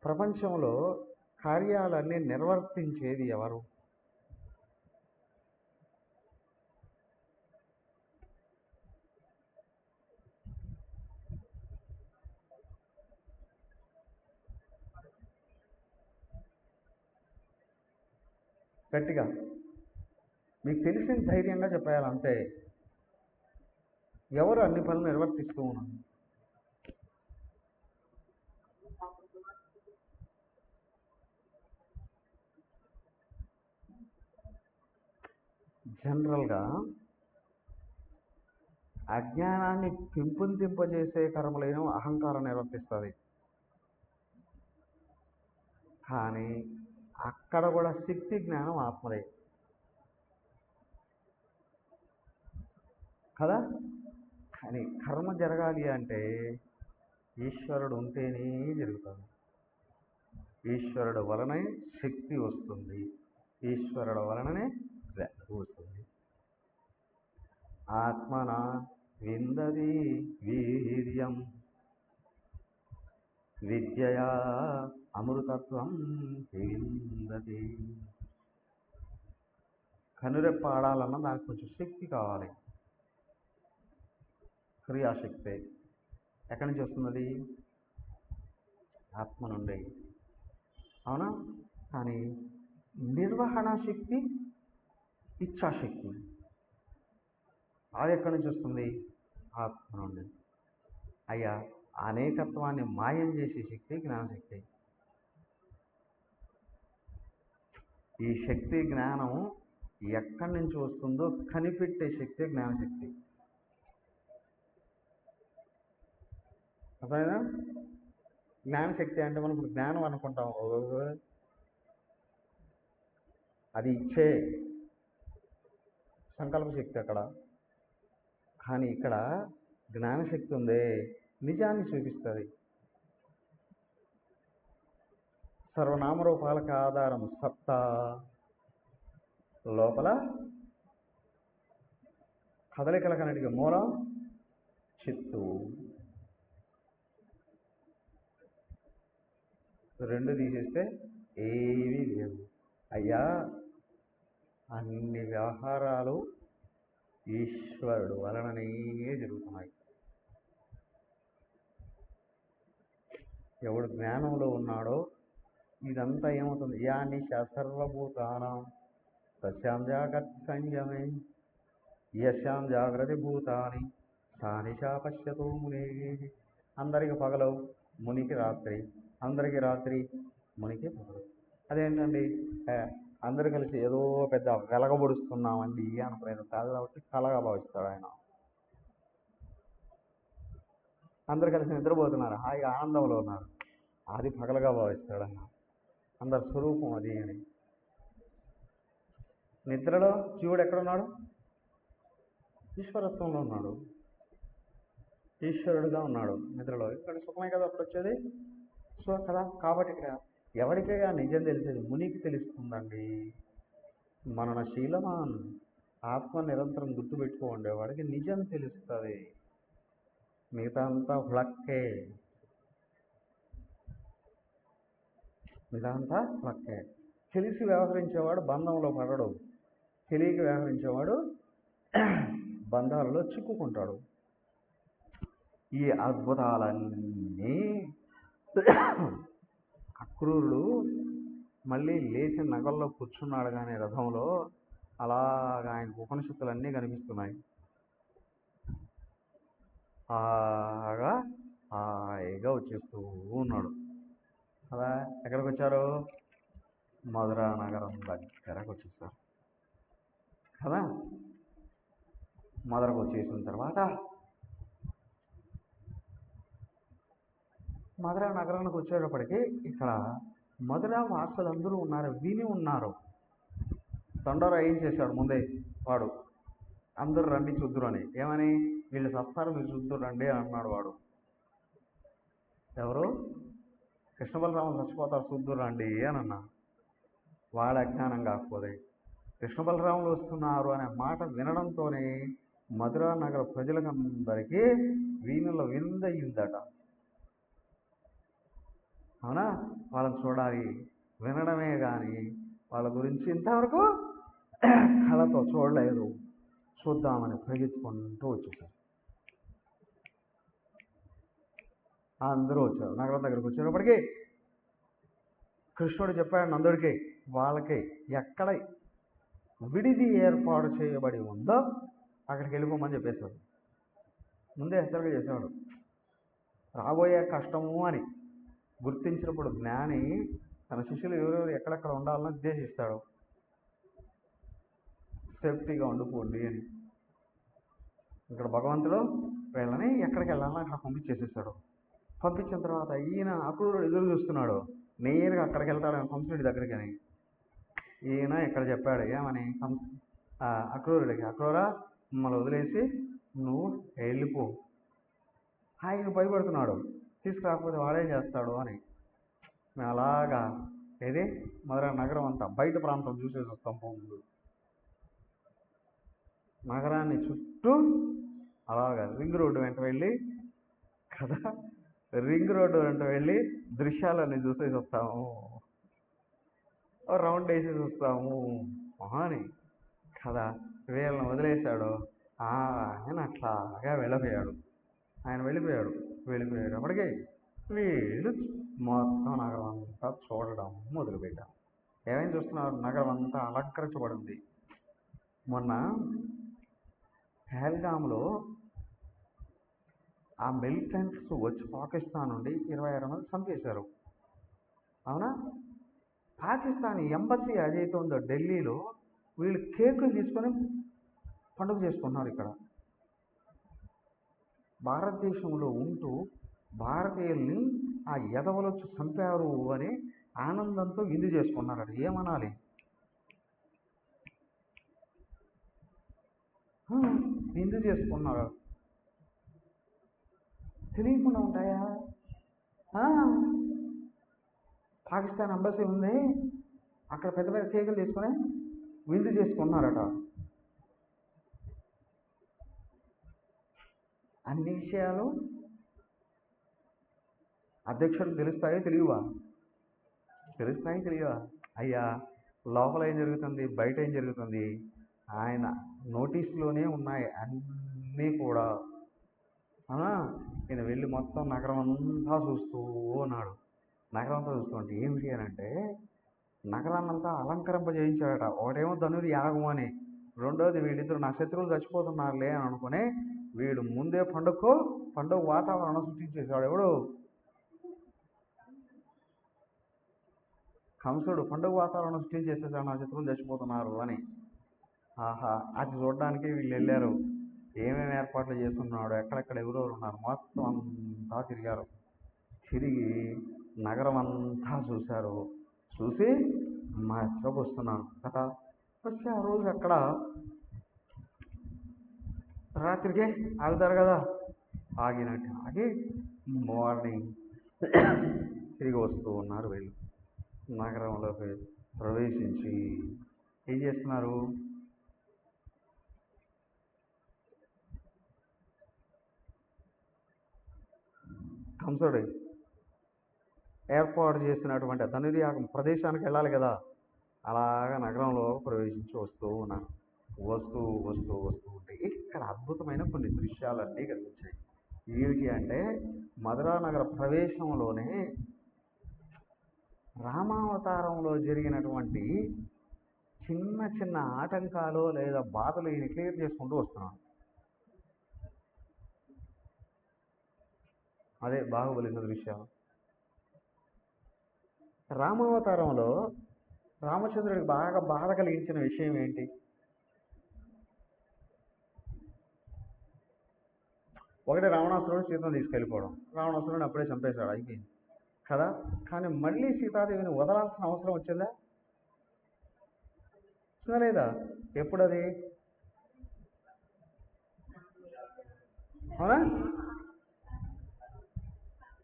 ప్రపంచంలో కార్యాలన్నీ నిర్వర్తించేది ఎవరు? గట్టిగా మీకు తెలిసిన ధైర్యంగా చెప్పాలి అంతే. ఎవరు అన్ని పనులు నిర్వర్తిస్తూ ఉన్నారు? జనరల్గా అజ్ఞానాన్ని పెంపొందింపజేసే కర్మలైన అహంకారం నిర్వర్తిస్తుంది. కానీ అక్కడ కూడా శక్తి జ్ఞానం ఆత్మదే కదా. కానీ కర్మ జరగాలి అంటే ఈశ్వరుడు ఉంటేనే జరుగుతుంది. ఈశ్వరుడు వలనే శక్తి వస్తుంది, ఈశ్వరుడు వలననే వస్తుంది. ఆత్మన విందది వీర్యం విద్యయా అమృతత్వం విందది. కనురెప్ప ఆడాలన్నా దానికి కొంచెం శక్తి కావాలి, క్రియాశక్తి. ఎక్కడి నుంచి వస్తుంది? ఆత్మ నుండి. అవునా? కానీ నిర్వహణ శక్తి, ఇచ్ఛాశక్తి అది ఎక్కడి నుంచి వస్తుంది? ఆత్మ నుండి. అయ్యా, అనేకత్వాన్ని మాయం చేసే శక్తి జ్ఞానశక్తి. ఈ శక్తి జ్ఞానం ఎక్కడి నుంచి వస్తుందో కనిపెట్టే శక్తి జ్ఞానశక్తి. అర్థమైనా? జ్ఞానశక్తి అంటే మనం ఇప్పుడు జ్ఞానం అనుకుంటాం, అది ఇచ్చే సంకల్ప శక్తి అక్కడ. కానీ ఇక్కడ జ్ఞానశక్తి ఉందే, నిజాన్ని చూపిస్తుంది. సర్వనామరూపాలకు ఆధారం సత్తా, లోపల కదలికలకన్నిటికీ మూలం చిత్తు. రెండు తీసేస్తే ఏమీ లేదు. అయ్యా, అన్ని వ్యవహారాలు ఈశ్వరుడు వలననే జరుగుతున్నాయి. ఎవడు జ్ఞానంలో ఉన్నాడో ఇదంతా ఏమవుతుంది? యా నిశ సర్వభూతానాం తస్యాం జాగ్రత్త సంయమే యస్యాం జాగ్రత్త భూతాని సా నిశా పశ్యతో మునే. అందరికి పగలు, మునికి రాత్రి. అందరికీ రాత్రి, మునికి పగలు. అదేంటండి, అందరూ కలిసి ఏదో పెద్ద వెలగబొడుస్తున్నామండి అనుకునేది కాదు కాబట్టి కలగా భావిస్తాడు ఆయన. అందరు కలిసి నిద్రపోతున్నారు, హాయిగా ఆనందంలో ఉన్నారు, అది పగలగా భావిస్తాడు ఆయన. అందరి స్వరూపం అది అని. నిద్రలో జీవుడు ఎక్కడున్నాడు? ఈశ్వరత్వంలో ఉన్నాడు, ఈశ్వరుడుగా ఉన్నాడు నిద్రలో. ఇక్కడ సుఖమే కదా అప్పుడు వచ్చేది, సో కదా. కాబట్టి ఇక్కడ ఎవరికైనా నిజం తెలిసేది? మునికి తెలుస్తుందండి. మననశీలమాన్, ఆత్మ నిరంతరం గుర్తుపెట్టుకోండి, వాడికి నిజం తెలుస్తుంది. మిగతా అంతా ఫ్లక్కే, మిగతా అంతా ఫ్లక్కే. తెలిసి వ్యవహరించేవాడు బంధంలో పడడు, తెలియక వ్యవహరించేవాడు బంధాలలో చిక్కుకుంటాడు. ఈ అద్భుతాలన్నీ అక్రూరుడు మళ్ళీ లేచి నగల్లో కూర్చున్నాడు, కానీ రథంలో అలాగా ఆయనకు ఉపనిషత్తులన్నీ కనిపిస్తున్నాయి. హాయిగా వచ్చేస్తూ ఉన్నాడు కదా. ఎక్కడికి వచ్చారు? మధురా నగరం దగ్గరకు వచ్చేస్తారు కదా. మధురకు వచ్చేసిన తర్వాత మధురా నగరానికి వచ్చేటప్పటికి ఇక్కడ మధురా వాసులందరూ ఉన్నారు, విని ఉన్నారు. తండోరా ఏం చేశాడు ముందే వాడు, అందరూ రండి చూద్దురు అని. ఏమని? వీళ్ళు సస్తారు, మీరు చూద్దురు రండి అని అన్నాడు వాడు. ఎవరు? కృష్ణ బలరాములు చచ్చిపోతారు, చూద్దురు రండి అని అన్నా. వాడు అజ్ఞానం కాకపోతే కృష్ణ బలరాములు వస్తున్నారు అనే మాట వినడంతోనే మధురా నగర ప్రజలకందరికీ వీణుల విందయిందట. అవునా? వాళ్ళని చూడాలి, వినడమే కానీ వాళ్ళ గురించి ఇంతవరకు కళతో చూడలేదు. చూద్దామని పరిగెత్తుకుంటూ వచ్చేసారు. అందరూ వచ్చారు. నగరం దగ్గరికి వచ్చేటప్పటికి కృష్ణుడు చెప్పాడు నందుడికి, వాళ్ళకి ఎక్కడ విడిది ఏర్పాటు చేయబడి ఉందో అక్కడికి వెళ్ళిపోమని చెప్పేశాడు. ముందే హెచ్చరిక చేసేవాడు. రాబోయే కష్టము అని గుర్తించినప్పుడు జ్ఞాని తన శిష్యులు ఎవరెవరు ఎక్కడెక్కడ ఉండాలని ఉద్దేశిస్తాడు. సేఫ్టీగా ఉండిపోండి అని. ఇక్కడ భగవంతుడు వీళ్ళని ఎక్కడికి వెళ్ళాలని అక్కడ పంపించేసేసాడు. పంపించిన తర్వాత ఈయన అక్రూరుడు ఎదురు చూస్తున్నాడు, నేరుగా అక్కడికి వెళ్తాడు కంసుడి దగ్గరికి అని. ఈయన ఇక్కడ చెప్పాడు ఏమని అక్రూరుడికి, అక్రూరా మమ్మల్ని వదిలేసి నువ్వు వెళ్ళిపో. ఆయన భయపడుతున్నాడు, తీసుకురాకపోతే వాడేం చేస్తాడు అని. మేము అలాగా ఏది మధుర నగరం అంతా బయట ప్రాంతం చూసేసి వస్తాం. ముందు నగరాన్ని చుట్టూ అలాగా రింగ్ రోడ్డు వెంట వెళ్ళి కదా, రింగ్ రోడ్డు వెంట వెళ్ళి దృశ్యాలన్నీ చూసేసి వస్తాము, రౌండ్ వేసేసి వస్తాము అని కదా. వీళ్ళని వదిలేశాడు. ఆయన అట్లాగా వెళ్ళిపోయాడు. ఆయన వెళ్ళిపోయాడు. వెళ్ళిపోయేటప్పటికి వీళ్ళు మొత్తం నగరం అంతా చూడడం మొదలుపెట్టాం. ఏమేమి చూస్తున్నారు? నగరం అంతా అలంకరించబడింది. మొన్న పహల్గామ్లో ఆ మిలిటెంట్స్ వచ్చి పాకిస్తాన్ నుండి 26 మంది చంపేశారు. అవునా? పాకిస్తాన్ ఎంబసీ అదైతే ఉందో ఢిల్లీలో, వీళ్ళు కేకులు తీసుకొని పండుగ చేసుకుంటున్నారు. ఇక్కడ భారతదేశంలో ఉంటూ భారతీయుల్ని ఆ ఎదవలు వచ్చి చంపారు అని ఆనందంతో విందు చేసుకున్నారట. ఏమనాలి? విందు చేసుకున్నారు. తెలియకుండా ఉంటాయా? పాకిస్తాన్ ఎంబసీ ఉంది, అక్కడ పెద్ద పెద్ద కేకులు తీసుకొని విందు చేసుకున్నారట. అన్ని విషయాలు అధ్యక్షుడికి తెలుస్తాయో తెలియవా? తెలుస్తాయి తెలియవా? అయ్యా, లోపల ఏం జరుగుతుంది, బయట ఏం జరుగుతుంది, ఆయన నోటీసులోనే ఉన్నాయి అన్నీ కూడా. అవునా? ఈయన వెళ్ళి మొత్తం నగరం అంతా చూస్తూ ఉన్నాడు. నగరం అంతా చూస్తూ ఉంటే ఏమిటి అని అంటే, నగరాన్నంతా అలంకరింపజేయించాడట. ఒకటేమో ధనుర్ యాగం అని, రెండోది వీళ్ళిద్దరు నా శత్రువులు చచ్చిపోతున్నారులే అని అనుకుని వీడు ముందే పండుగ వాతావరణం సృష్టించేశాడు. ఎవడు? కంసుడు పండుగ వాతావరణం సృష్టించేసేసాడు, నా శత్రువులు చచ్చిపోతున్నారు అని. ఆహా, అది చూడడానికి వీళ్ళు వెళ్ళారు. ఏమేమి ఏర్పాట్లు చేస్తున్నాడు, ఎక్కడెక్కడ ఎవరెవరు ఉన్నారు, మొత్తం అంతా తిరిగారు. తిరిగి నగరం అంతా చూశారు. చూసి మధ్యలోకి వస్తున్నారు కదా. వస్తే ఆ రోజు అక్కడ రాత్రికి ఆగుతారు కదా, ఆగినట్టు ఆగి మార్నింగ్ తిరిగి వస్తూ ఉన్నారు. వీళ్ళు నగరంలోకి ప్రవేశించి ఏం చేస్తున్నారు? కంసుడు ఏర్పాటు చేసినటువంటి ధనుర్యాగం ప్రదేశానికి వెళ్ళాలి కదా, అలాగా నగరంలో ప్రవేశించి వస్తూ ఉన్నారు. వస్తూ ఉంటే ఇక్కడ అద్భుతమైన కొన్ని దృశ్యాలన్నీ కనిపించాయి. ఏమిటి అంటే, మధురా నగర ప్రవేశంలోనే రామావతారంలో జరిగినటువంటి చిన్న చిన్న ఆటంకాలు లేదా బాధలు ఈయన క్లియర్ చేసుకుంటూ వస్తున్నాడు. అదే బాహుబలి సదృశ్యాలు. రామావతారంలో రామచంద్రుడికి బాగా బాధ కలిగించిన విషయం ఏంటి? ఒకటి, రావణాసురుడు సీతను తీసుకెళ్ళిపోవడం. రావణాసురుడిని అప్పుడే చంపేశాడు, అయిపోయింది కదా. కానీ మళ్ళీ సీతాదేవిని వదలాల్సిన అవసరం వచ్చిందా లేదా? ఎప్పుడది?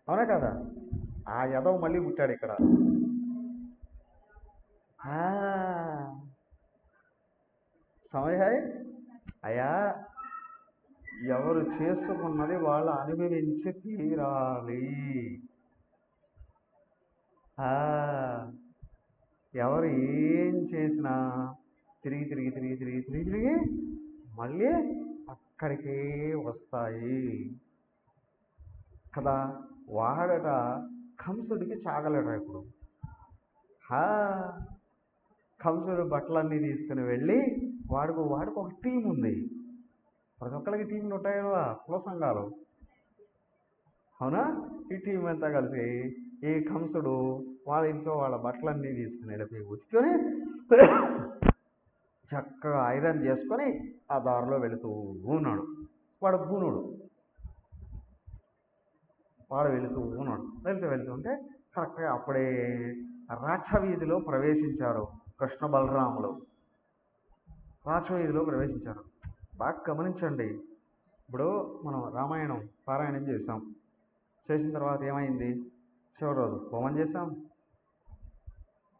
అవునా కదా? ఆ యదవ మళ్ళీ పుట్టాడు ఇక్కడ. సమయాయ్ అయ్యా, ఎవరు చేసుకున్నది వాళ్ళు అనుభవించి తీరాలి. ఎవరు ఏం చేసినా తిరిగి మళ్ళీ అక్కడికే వస్తాయి కదా. వాడట కంసుడికి చాగలట. ఇప్పుడు కంసుడు బట్టలన్నీ తీసుకుని వెళ్ళి వాడికి ఒక టీం ఉంది. ప్రతి ఒక్కరికి టీంలు ఉంటాయి కదా, కుల సంఘాలు. అవునా? ఈ టీం అంతా కలిసి ఈ కంసుడు వాళ్ళ ఇంట్లో వాళ్ళ బట్టలన్నీ తీసుకుని వెళ్ళిపోయి ఉతికొని చక్కగా ఐరన్ చేసుకొని ఆ దారిలో వెళుతూ ఉన్నాడు. వాడు గూనుడు. వాడు వెళుతుంటే కరెక్ట్గా అప్పుడే రాచవీధిలో ప్రవేశించారు కృష్ణ బలరాములు. రాచవీధిలో ప్రవేశించారు. బాగా గమనించండి. ఇప్పుడు మనం రామాయణం పారాయణం చేసిన తర్వాత ఏమైంది? చివరి రోజు హోమం చేసాం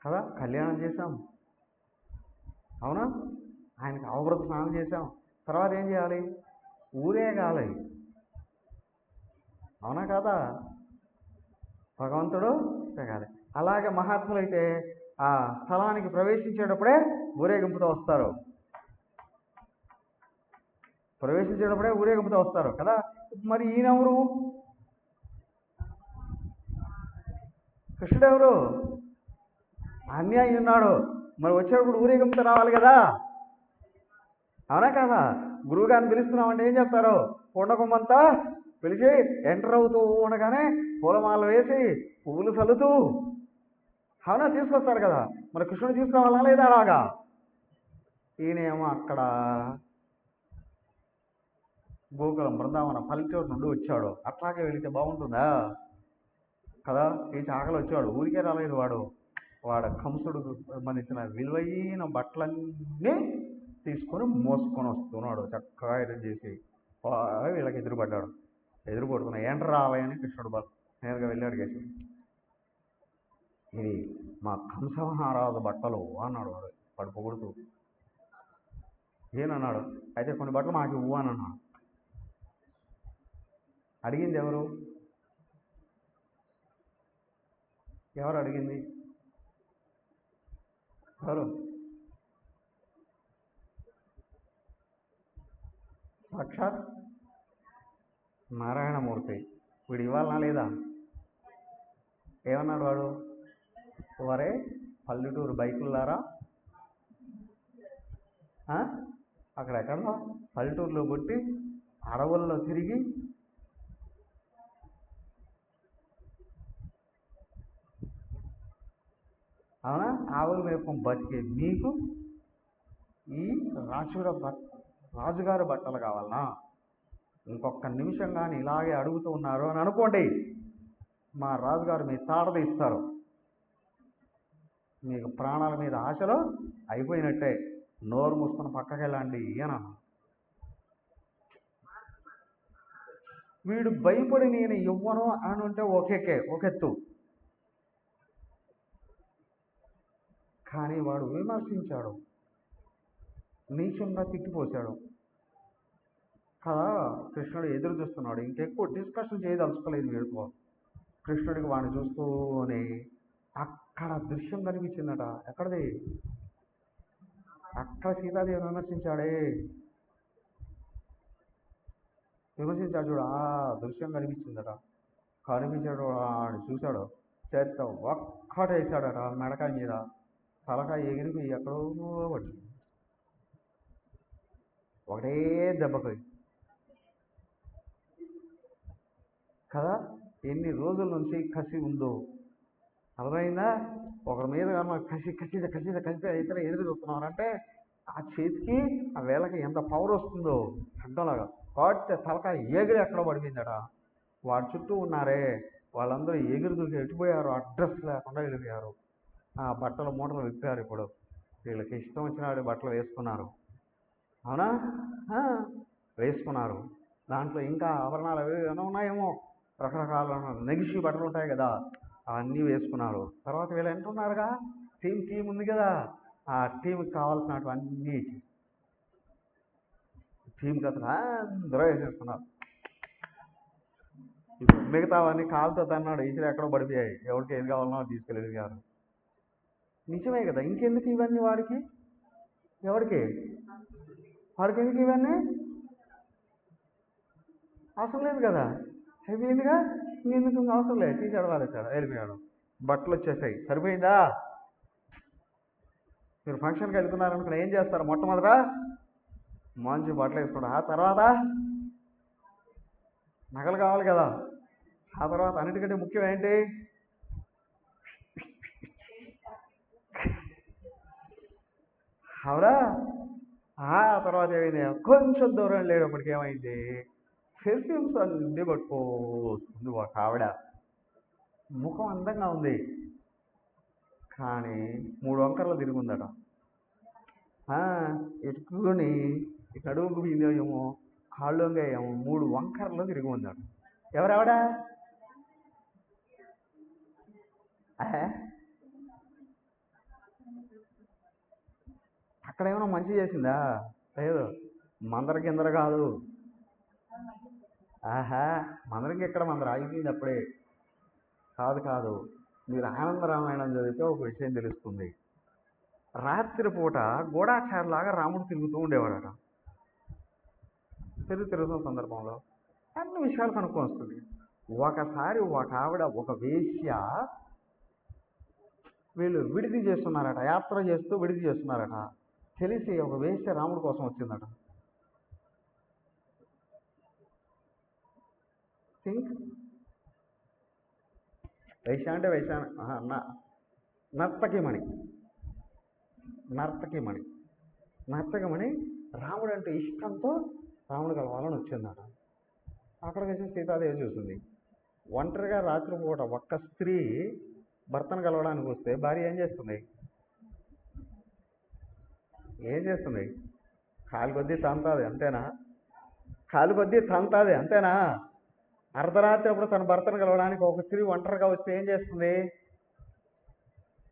కదా, కళ్యాణం చేసాం, అవునా? ఆయనకి అవభృత స్నానం చేసాం. తర్వాత ఏం చేయాలి? ఊరేగాలి, అవునా కదా? భగవంతుడు పెగాలి. అలాగే మహాత్ములైతే ఆ స్థలానికి ప్రవేశించేటప్పుడే ఊరేగింపుతో వస్తారు. ప్రవేశించేటప్పుడే ఊరేగింపుతో వస్తారు కదా. మరి ఈయనెవరు? కృష్ణుడు ఎవరు? అన్యాయం ఉన్నాడు. మరి వచ్చేటప్పుడు ఊరేగింపుతో రావాలి కదా, అవునా కదా? గురువుగారిని పిలుస్తున్నామంటే ఏం చెప్తారు? కొండకొమ్మంతా పిలిచి ఎంటర్ అవుతూ ఉండగానే పూలమాల వేసి పువ్వులు చల్లుతూ, అవునా, తీసుకొస్తారు కదా. మరి కృష్ణుడు తీసుకురావాలా లేదా? అలాగా. ఈయనేమో అక్కడ గోకులం బృందావన పల్లెటూరు నుండి వచ్చాడు. అట్లాగే వెళితే బాగుంటుందా కదా? ఈ చాకలు వచ్చాడు, ఊరికే రాలేదు వాడు కంసుడికి సంబంధించిన విలువైన బట్టలన్నీ తీసుకొని మోసుకొని వస్తున్నాడు. చక్కగా ఐరన్ చేసి వీళ్ళకి ఎదురుపడ్డాడు. ఎదురుపడుతున్నా ఏంట్రా రావని కృష్ణుడు నేరుగా వెళ్ళి అడిగేసి, ఇవి మా కంసమహారాజు బట్టలు అన్నాడు. వాడు పొగుడుతూ ఏనన్నాడు. అయితే కొన్ని బట్టలు మాకు ఇవ్వు అని అన్నాడు. అడిగింది ఎవరు? అడిగింది? ఎవరు? సాక్షాత్ నారాయణమూర్తి. వీడు ఇవ్వాలనా లేదా? ఏమన్నాడు వాడు? వరే పల్లెటూరు బైకులారా, అక్కడెక్కడో పల్లెటూరులో పుట్టి అడవుల్లో తిరిగి అవునా ఆవులు మేపం బతికే మీకు ఈ రాజుగారి బట్టలు కావాలనా? ఇంకొక నిమిషం కానీ ఇలాగే అడుగుతూ ఉన్నారు అని అనుకోండి, మా రాజుగారు మీ తాట తీస్తారు. మీకు ప్రాణాల మీద ఆశలు అయిపోయినట్టే. నోరు మూసుకొని పక్కకి వెళ్ళండి అని అన్నా. వీడు భయపడి నేను ఇవ్వను అని ఉంటే ఒకెత్తు. కానీ వాడు విమర్శించాడు, నీచంగా తిట్టిపోశాడు కదా. కృష్ణుడు ఎదురు చూస్తున్నాడు. ఇంకెక్కువ డిస్కషన్ చేయదలుచుకోలేదు వీడితో. కృష్ణుడికి వాడిని చూస్తూనే అక్కడ దృశ్యం కనిపించిందట. ఎక్కడది? అక్కడ సీతాదేవిని విమర్శించాడు చూడు, ఆ దృశ్యం కనిపించిందట. కనిపించాడు, వాడు చూశాడు, చేత్త ఒక్కటేసాడట మెడకాయ మీద. తలకాయ ఎగిరిపోయి ఎక్కడో పడింది. ఒకటే దెబ్బకి కదా. ఎన్ని రోజుల నుంచి కసి ఉందో అర్థమైందా? ఒకరి మీద కసిత ఇతర ఎదురు చూస్తున్నారంటే ఆ చేతికి ఆ వేళకి ఎంత పవర్ వస్తుందో అడ్డంలాగా. కాబట్టి తలకాయ ఎగిరి ఎక్కడో పడిపోయిందట. వాడి చుట్టూ ఉన్నారే వాళ్ళందరూ ఎగురు దూకి ఎట్టిపోయారు, అడ్రస్ లేకుండా వెళ్ళిపోయారు. ఆ బట్టల మూటలు విప్పారు. ఇప్పుడు వీళ్ళకి ఇష్టం వచ్చిన బట్టలు వేసుకున్నారు. అవునా? వేసుకున్నారు. దాంట్లో ఇంకా ఆభరణాలు అవి ఏమైనా ఉన్నాయేమో, రకరకాల నెగిషి బట్టలు ఉంటాయి కదా, అవన్నీ వేసుకున్నారు. తర్వాత వీళ్ళు ఎంటున్నారుగా, టీం ఉంది కదా, ఆ టీంకి కావాల్సినటువన్నీ ఇచ్చేసి టీంకి అతను అందరూ వేసేసుకున్నారు. ఇప్పుడు మిగతావన్నీ కాలుతో తన్నాడు, ఈశ్వరు ఎక్కడో పడిపోయాయి. ఎవరికి ఏది కావాలన్నా తీసుకెళ్ళిపోయారు. నిజమే కదా. ఇంకెందుకు ఇవన్నీ వాడికి? వాడికి ఎందుకు ఇవన్నీ? అవసరం లేదు కదా, అయిపోయిందిగా. ఇంకెందుకు అవసరం లేదు, తీసాడు వారేసాడు, వెళ్ళిపోయాడు. బట్టలు వచ్చేసాయి, సరిపోయిందా? మీరు ఫంక్షన్కి వెళ్తున్నారనుకున్న ఏం చేస్తారు? మొట్టమొదట మంచి బట్టలు వేసుకోండి. ఆ తర్వాత నగలు కావాలి కదా. ఆ తర్వాత అన్నిటికంటే ముఖ్యం ఏంటి? అవునా? ఆ తర్వాత ఏమైంది? కొంచెం దూరం లేనప్పటికి ఏమైంది? పెర్ఫ్యూమ్స్ అన్నీ పట్టుకోస్తుంది ఒక ఆవిడ. ముఖం అందంగా ఉంది, కానీ 3 వంకర్లు తిరిగి ఉందట. ఎటుకుని ఇటు అడుగుకు పోయిందేమో, కాళ్ళు వంగాయేమో, 3 వంకర్లు తిరిగి ఉందట. ఎవరావిడ? అక్కడ ఏమైనా మంచి చేసిందా? లేదు. మందర కిందర కాదు. మందరకి ఎక్కడ మందర అయిపోయింది అప్పుడే. కాదు. మీరు ఆనంద రామాయణం చదివితే ఒక విషయం తెలుస్తుంది. రాత్రిపూట గూఢాచారులాగా రాముడు తిరుగుతూ ఉండేవాడట. తిరుగుతున్న సందర్భంలో అన్ని విషయాలు కనుక్కొని వస్తుంది. ఒకసారి ఒక ఆవిడ, ఒక వేశ్య వీళ్ళు విడిది చేస్తున్నారట, యాత్ర చేస్తూ విడిది చేస్తున్నారట. తెలిసి ఒక వేశ్య రాముడి కోసం వచ్చిందట. థింక్. వైశ్య అంటే వైశ్య నర్తకిమణి రాముడు అంటే ఇష్టంతో రాముడు కలవాలని వచ్చిందట. అక్కడికి వచ్చి సీతాదేవి చూసింది. ఒంటరిగా రాత్రిపూట ఒక్క స్త్రీ భర్తను కలవడానికి వస్తే భార్య ఏం చేస్తుంది? కాలు కొద్దీ తంతాది, అంతేనా? అర్ధరాత్రి అప్పుడు తన భర్తను కలవడానికి ఒక స్త్రీ ఒంటరిగా వస్తే ఏం చేస్తుంది?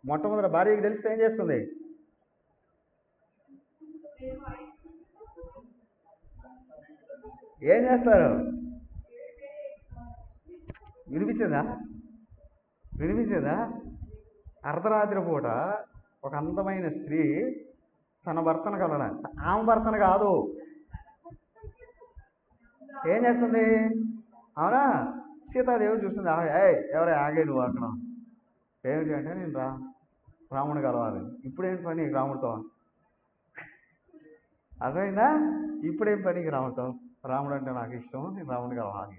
మొట్టమొదటి భార్యకి తెలిస్తే ఏం చేస్తుంది? ఏం చేస్తారు? వినిపించిందా? అర్ధరాత్రి పూట ఒక అందమైన స్త్రీ తన భర్తను కలవడానికి, ఆమె భర్తను కాదు, ఏం చేస్తుంది? అవునా? సీతాదేవి చూస్తుంది. ఎవరే ఆగే నువ్వు అక్కడ? ఏమిటి అంటే నేను రాముడు కలవాలి. ఇప్పుడేంటి పని రాముడితో? అర్థమైందా? ఇప్పుడేం పని రాముడితో? రాముడు అంటే నాకు ఇష్టం, నేను రాముడు కలవాలి.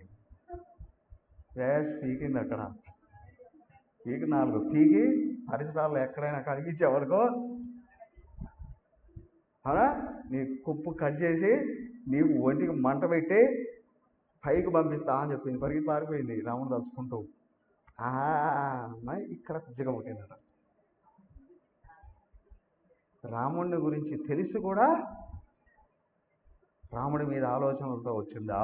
పీకింది అక్కడ. పీకి 4 పీకి పరిసరాల్లో ఎక్కడైనా కలిగించే వరకు, అవునా, నీ కుప్పు కట్ చేసి నీకు ఒంటికి మంట పెట్టి పైకి పంపిస్తా అని చెప్పింది. పరిగెత్తి పారిపోయింది రాముడు తలుచుకుంటూ. ఇక్కడ కుజ్జగా పుట్టిందట. రాముడిని గురించి తెలిసి కూడా రాముడి మీద ఆలోచనలతో వచ్చిందా?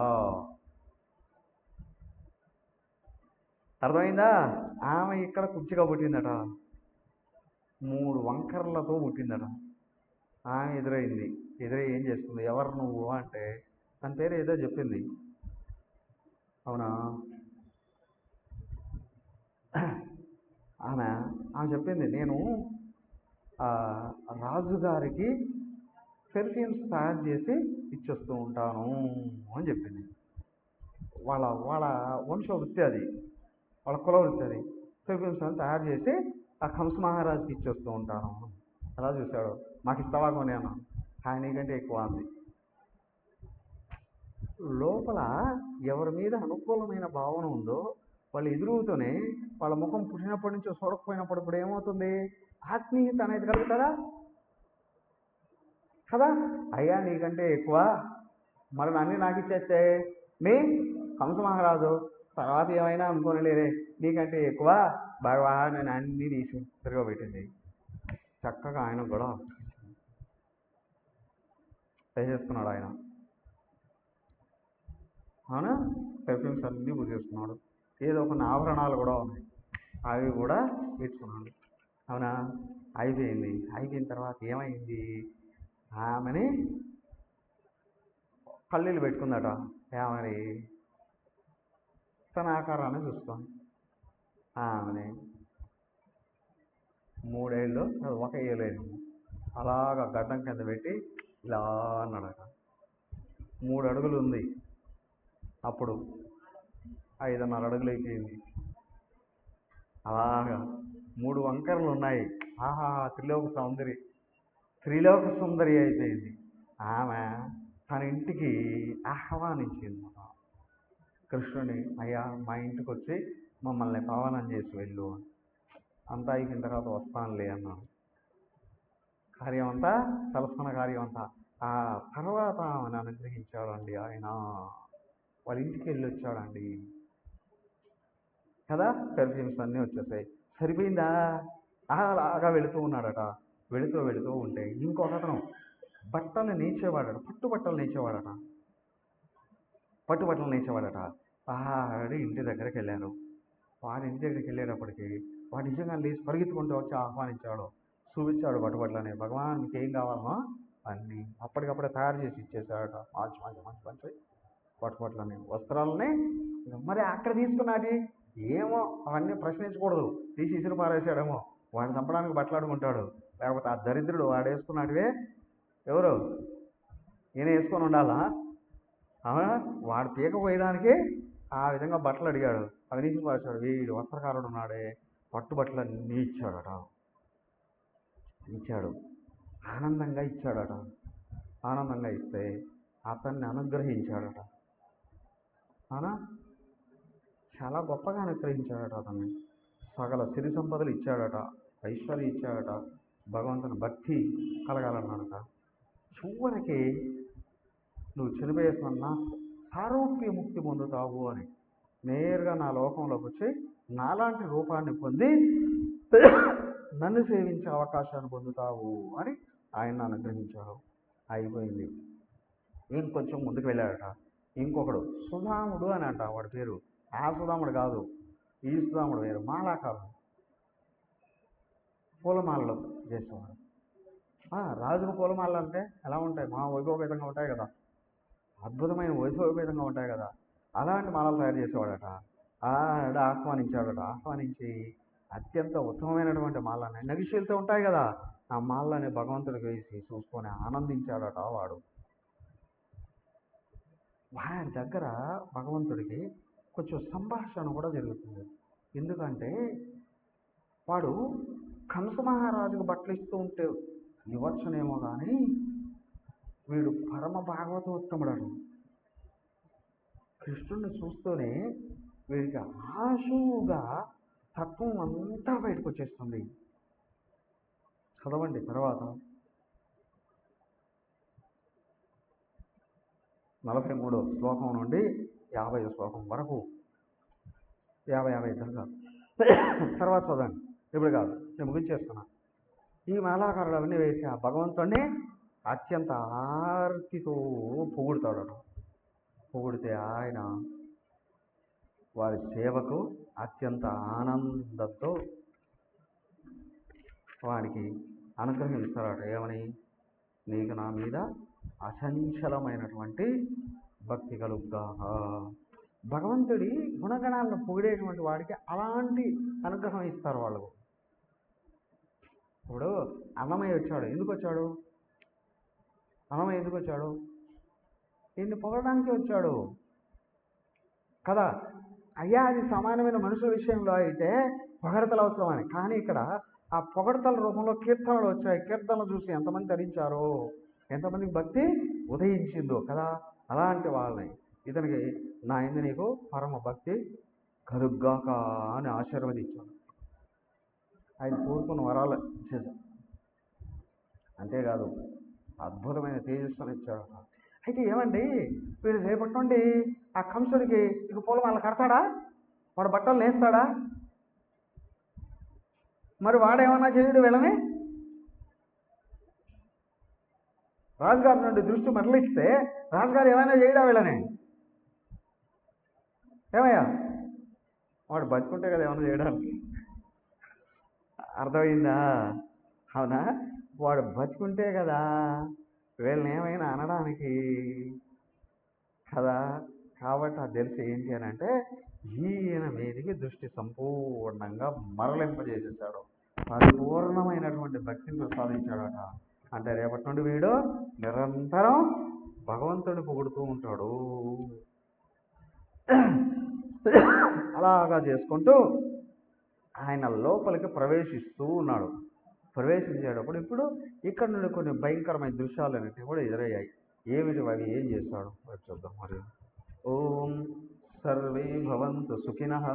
అర్థమైందా? ఆమె ఇక్కడ కుచ్చిగా పుట్టిందట. 3 వంకర్లతో పుట్టిందట. ఆమె ఎదురై ఏం చేస్తుంది? ఎవరు నువ్వు అంటే తన పేరు ఏదో చెప్పింది. అవునా? ఆమె చెప్పింది, నేను రాజుగారికి పెర్ఫ్యూమ్స్ తయారు చేసి ఇచ్చొస్తూ ఉంటాను అని చెప్పింది. వాళ్ళ వంశవృత్తి అది, వాళ్ళ కులవృత్తి అది. పెర్ఫ్యూమ్స్ అని తయారు చేసి ఆ కంస మహారాజుకి ఇచ్చొస్తూ ఉంటాను. అలా చూశాడు. మాకు ఇస్తావా కొని అన్నాను. నీకంటే ఎక్కువ అంది. లోపల ఎవరి మీద అనుకూలమైన భావన ఉందో వాళ్ళు ఎదురుతూనే వాళ్ళ ముఖం పుట్టినప్పటి నుంచి చూడకపోయినప్పుడు ఇప్పుడు ఏమవుతుంది? ఆత్మీయత అనేది కలుగుతారా కదా? అయ్యా నీకంటే ఎక్కువ, మరి అన్నీ నాకు ఇచ్చేస్తే మీ కంస మహారాజు తర్వాత ఏమైనా అనుకోనిలేరే, నీకంటే ఎక్కువ బాగా నేను అన్నీ తీసి తిరగబెట్టింది. చక్కగా ఆయన కూడా వేసేసుకున్నాడు. ఆయన అవునా? పెర్ఫ్యూమ్స్ అన్నీ పూసేసుకున్నాడు. ఏదో కొన్ని ఆభరణాలు కూడా ఉన్నాయి, అవి కూడా వేసుకున్నాడు. అవునా? అయిపోయిన తర్వాత ఏమైంది? ఆమెని కళ్ళీళ్ళు పెట్టుకుందట. ఏమని? తన ఆకారాన్ని చూసుకొని ఆమెని 3 ఏళ్ళు, అది 1 ఏళ్ళు అలాగా గడ్డం కింద పెట్టి ఇలా అన్నాడట. 3 అడుగులు ఉంది, అప్పుడు 5.5 అడుగులు అయిపోయింది. అలాగా 3 వంకరలు ఉన్నాయి. త్రిలోక సుందరి అయిపోయింది. ఆమె తన ఇంటికి ఆహ్వానించింది కృష్ణుని. అయ్యా మా ఇంటికి వచ్చి మమ్మల్ని పావనం చేసి వెళ్ళు. అంతా అయిపోయిన తర్వాత వస్తానులే అన్నాడు. కార్యం అంతా, తలుసుకున్న కార్యం అంతా. ఆ తర్వాత ఆమెను అనుగ్రహించాడండి ఆయన. వాళ్ళ ఇంటికి వెళ్ళి వచ్చాడండి కదా. పెర్ఫ్యూమ్స్ అన్నీ వచ్చేసాయి. సరిపోయిందా? అలాగా వెళుతూ ఉన్నాడట. వెళుతూ ఉంటే ఇంకొక అతను బట్టలు నేర్చేవాడట. పట్టుబట్టలు నేర్చేవాడట. వాడి ఇంటి దగ్గరికి వెళ్ళారు. వాడి ఇంటి దగ్గరికి వెళ్ళేటప్పటికి వాడు నిజంగా లేచి పరిగెత్తుకుంటూ వచ్చి ఆహ్వానించాడు, చూపించాడు పట్టుబట్టలని. భగవాన్ మీకు ఏం కావాలనో అన్నీ అప్పటికప్పుడే తయారు చేసి ఇచ్చేసాడట. మంచి పట్టుబట్టలని, వస్త్రాలని. మరి అక్కడ తీసుకున్నాటి ఏమో అవన్నీ ప్రశ్నించకూడదు, తీసి ఇసురు పారేసాడేమో. వాడు చంపడానికి బట్టలాడుకుంటాడు. లేకపోతే ఆ దరిద్రుడు వాడు వేసుకున్నాటివే ఎవరు ఈయన వేసుకొని ఉండాలా? అవునా? వాడు పీక పోయడానికి ఆ విధంగా బట్టలు అడిగాడు. అవి నీసి పారేశాడు. వీడు వస్త్రకారుడు ఉన్నాడే, పట్టుబట్టలన్నీ ఇచ్చాడట. ఇచ్చాడు, ఆనందంగా ఇచ్చాడట. ఆనందంగా ఇస్తే అతన్ని అనుగ్రహించాడట. అవునా? చాలా గొప్పగా అనుగ్రహించాడట అతన్ని. సకల సిరి సంపదలు ఇచ్చాడట, ఐశ్వర్యం ఇచ్చాడట, భగవంతుని భక్తి కలగాలన్నాడట. చివరికి నువ్వు చనిపోయేసిన నా సారూప్య ముక్తి పొందుతావు అని నేరుగా నా లోకంలోకి వచ్చి నాలాంటి రూపాన్ని పొంది నన్ను సేవించే అవకాశాన్ని పొందుతావు అని ఆయన అనుగ్రహించాడు. అయిపోయింది. ఇంకొంచెం ముందుకు వెళ్ళాడట. ఇంకొకడు సుధాముడు అని అంట వాడి పేరు. ఆ సుధాముడు కాదు, ఈ సుధాముడు వేరు. మాలాకారుడు, పూలమాలలు చేసేవాడు. రాజుకు పూలమాలలు అంటే ఎలా ఉంటాయి? వైభవపేతంగా ఉంటాయి కదా, అద్భుతమైన వైభవపేతంగా ఉంటాయి కదా. అలాంటి మాలలు తయారు చేసేవాడట. ఆహ్వానించాడట. ఆహ్వానించి అత్యంత ఉత్తమమైనటువంటి మాలని, నగిశీలతో ఉంటాయి కదా, ఆ మాలని భగవంతుడికి వేసి చూసుకొని ఆనందించాడట వాడు. వాడి దగ్గర భగవంతుడికి కొంచెం సంభాషణ కూడా జరుగుతుంది. ఎందుకంటే వాడు కంస మహారాజుకు బట్టలు ఇస్తూ ఉంటే ఇవ్వచ్చునేమో కానీ వీడు పరమ భాగవతోత్తముడు. కృష్ణుడిని చూస్తూనే వీడికి ఆశువుగా తత్వం అంతా బయటకు వచ్చేస్తుంది. చదవండి తర్వాత 43వ శ్లోకం నుండి 50వ శ్లోకం వరకు, 50 దాకా తర్వాత చదవండి. ఇప్పుడు కాదు, నేను ముగించేస్తున్నా. ఈ మాలాకారుడు అవన్నీ వేసి ఆ భగవంతుడిని అత్యంత ఆర్తితో పొగుడుతాడు. పొగిడితే ఆయన వారి సేవకు అత్యంత ఆనందంతో వాడికి అనుగ్రహం ఇస్తారట. ఏమని? నీకు నా మీద అచంచలమైనటువంటి భక్తి కలుగుగాక. భగవంతుడి గుణగణాలను పొగిడేటువంటి వాడికి అలాంటి అనుగ్రహం ఇస్తారు వాళ్ళు. ఇప్పుడు అన్నమయ్య వచ్చాడు. ఎందుకు వచ్చాడు? అన్నమయ్య ఎందుకు వచ్చాడు? ఈయన్ని పొగడడానికి వచ్చాడు కదా. అయ్యా, అది సమానమైన మనుషుల విషయంలో అయితే పొగడతలు అవసరమని. కానీ ఇక్కడ ఆ పొగడతల రూపంలో కీర్తనలు వచ్చాయి. కీర్తనలు చూసి ఎంతమంది ధరించారో, ఎంతమందికి భక్తి ఉదయించిందో కదా. అలాంటి వాళ్ళని ఇతనికి నా యందు నీకు పరమ భక్తి కలుగ్గాక అని ఆశీర్వదించాడు. ఆయన కోరుకున్న వరాలు ఇచ్చేసాడు. అంతేకాదు, అద్భుతమైన తేజస్సును ఇచ్చాడు. అయితే ఏమండి, వీడు రేపటి నుండి ఆ కంసుడికి ఇక పూలమాల కడతాడా? వాడు బట్టలు నేస్తాడా? మరి వాడేమన్నా చేయడు వీళ్ళని? రాజుగారి నుండి దృష్టి మరలిస్తే రాజుగారు ఏమైనా చేయడా వీళ్ళని? ఏమయ్యా, వాడు బతుకుంటే కదా ఏమైనా చేయడానికి. అర్థమైందా? అవునా? వాడు బతుకుంటే కదా వీళ్ళని ఏమైనా అనడానికి కదా. కాబట్టి అది తెలిసి ఏంటి అని అంటే ఈయన మీదికి దృష్టి సంపూర్ణంగా మరలింపజేసేసాడు. పరిపూర్ణమైనటువంటి భక్తిని ప్రసాదించాడట. అంటే రేపటి నుండి వీడు నిరంతరం భగవంతుడిని పొగుడుతూ ఉంటాడు. అలాగా చేసుకుంటూ ఆయన లోపలికి ప్రవేశిస్తూ ఉన్నాడు. ప్రవేశించేటప్పుడు ఇప్పుడు ఇక్కడ నుండి కొన్ని భయంకరమైన దృశ్యాలు అనేవి కూడా ఎదురయ్యాయి. ఏమిటి అవి? ఏం చేస్తాడు చూద్దాం. మరి ఓం సర్వే భవంతు సుఖినః,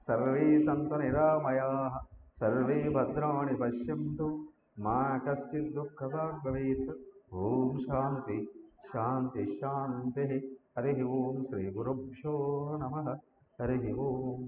సర్వే సంతు నిరామయాః, సర్వే భద్రాణి పశ్యంతు, మా కశ్చిత్ దుఃఖభాగ్ భవేత్. ఓం శాంతి శాంతి శాంతి. హరి ఓం. శ్రీ గురుభ్యో నమః. హరి ఓం.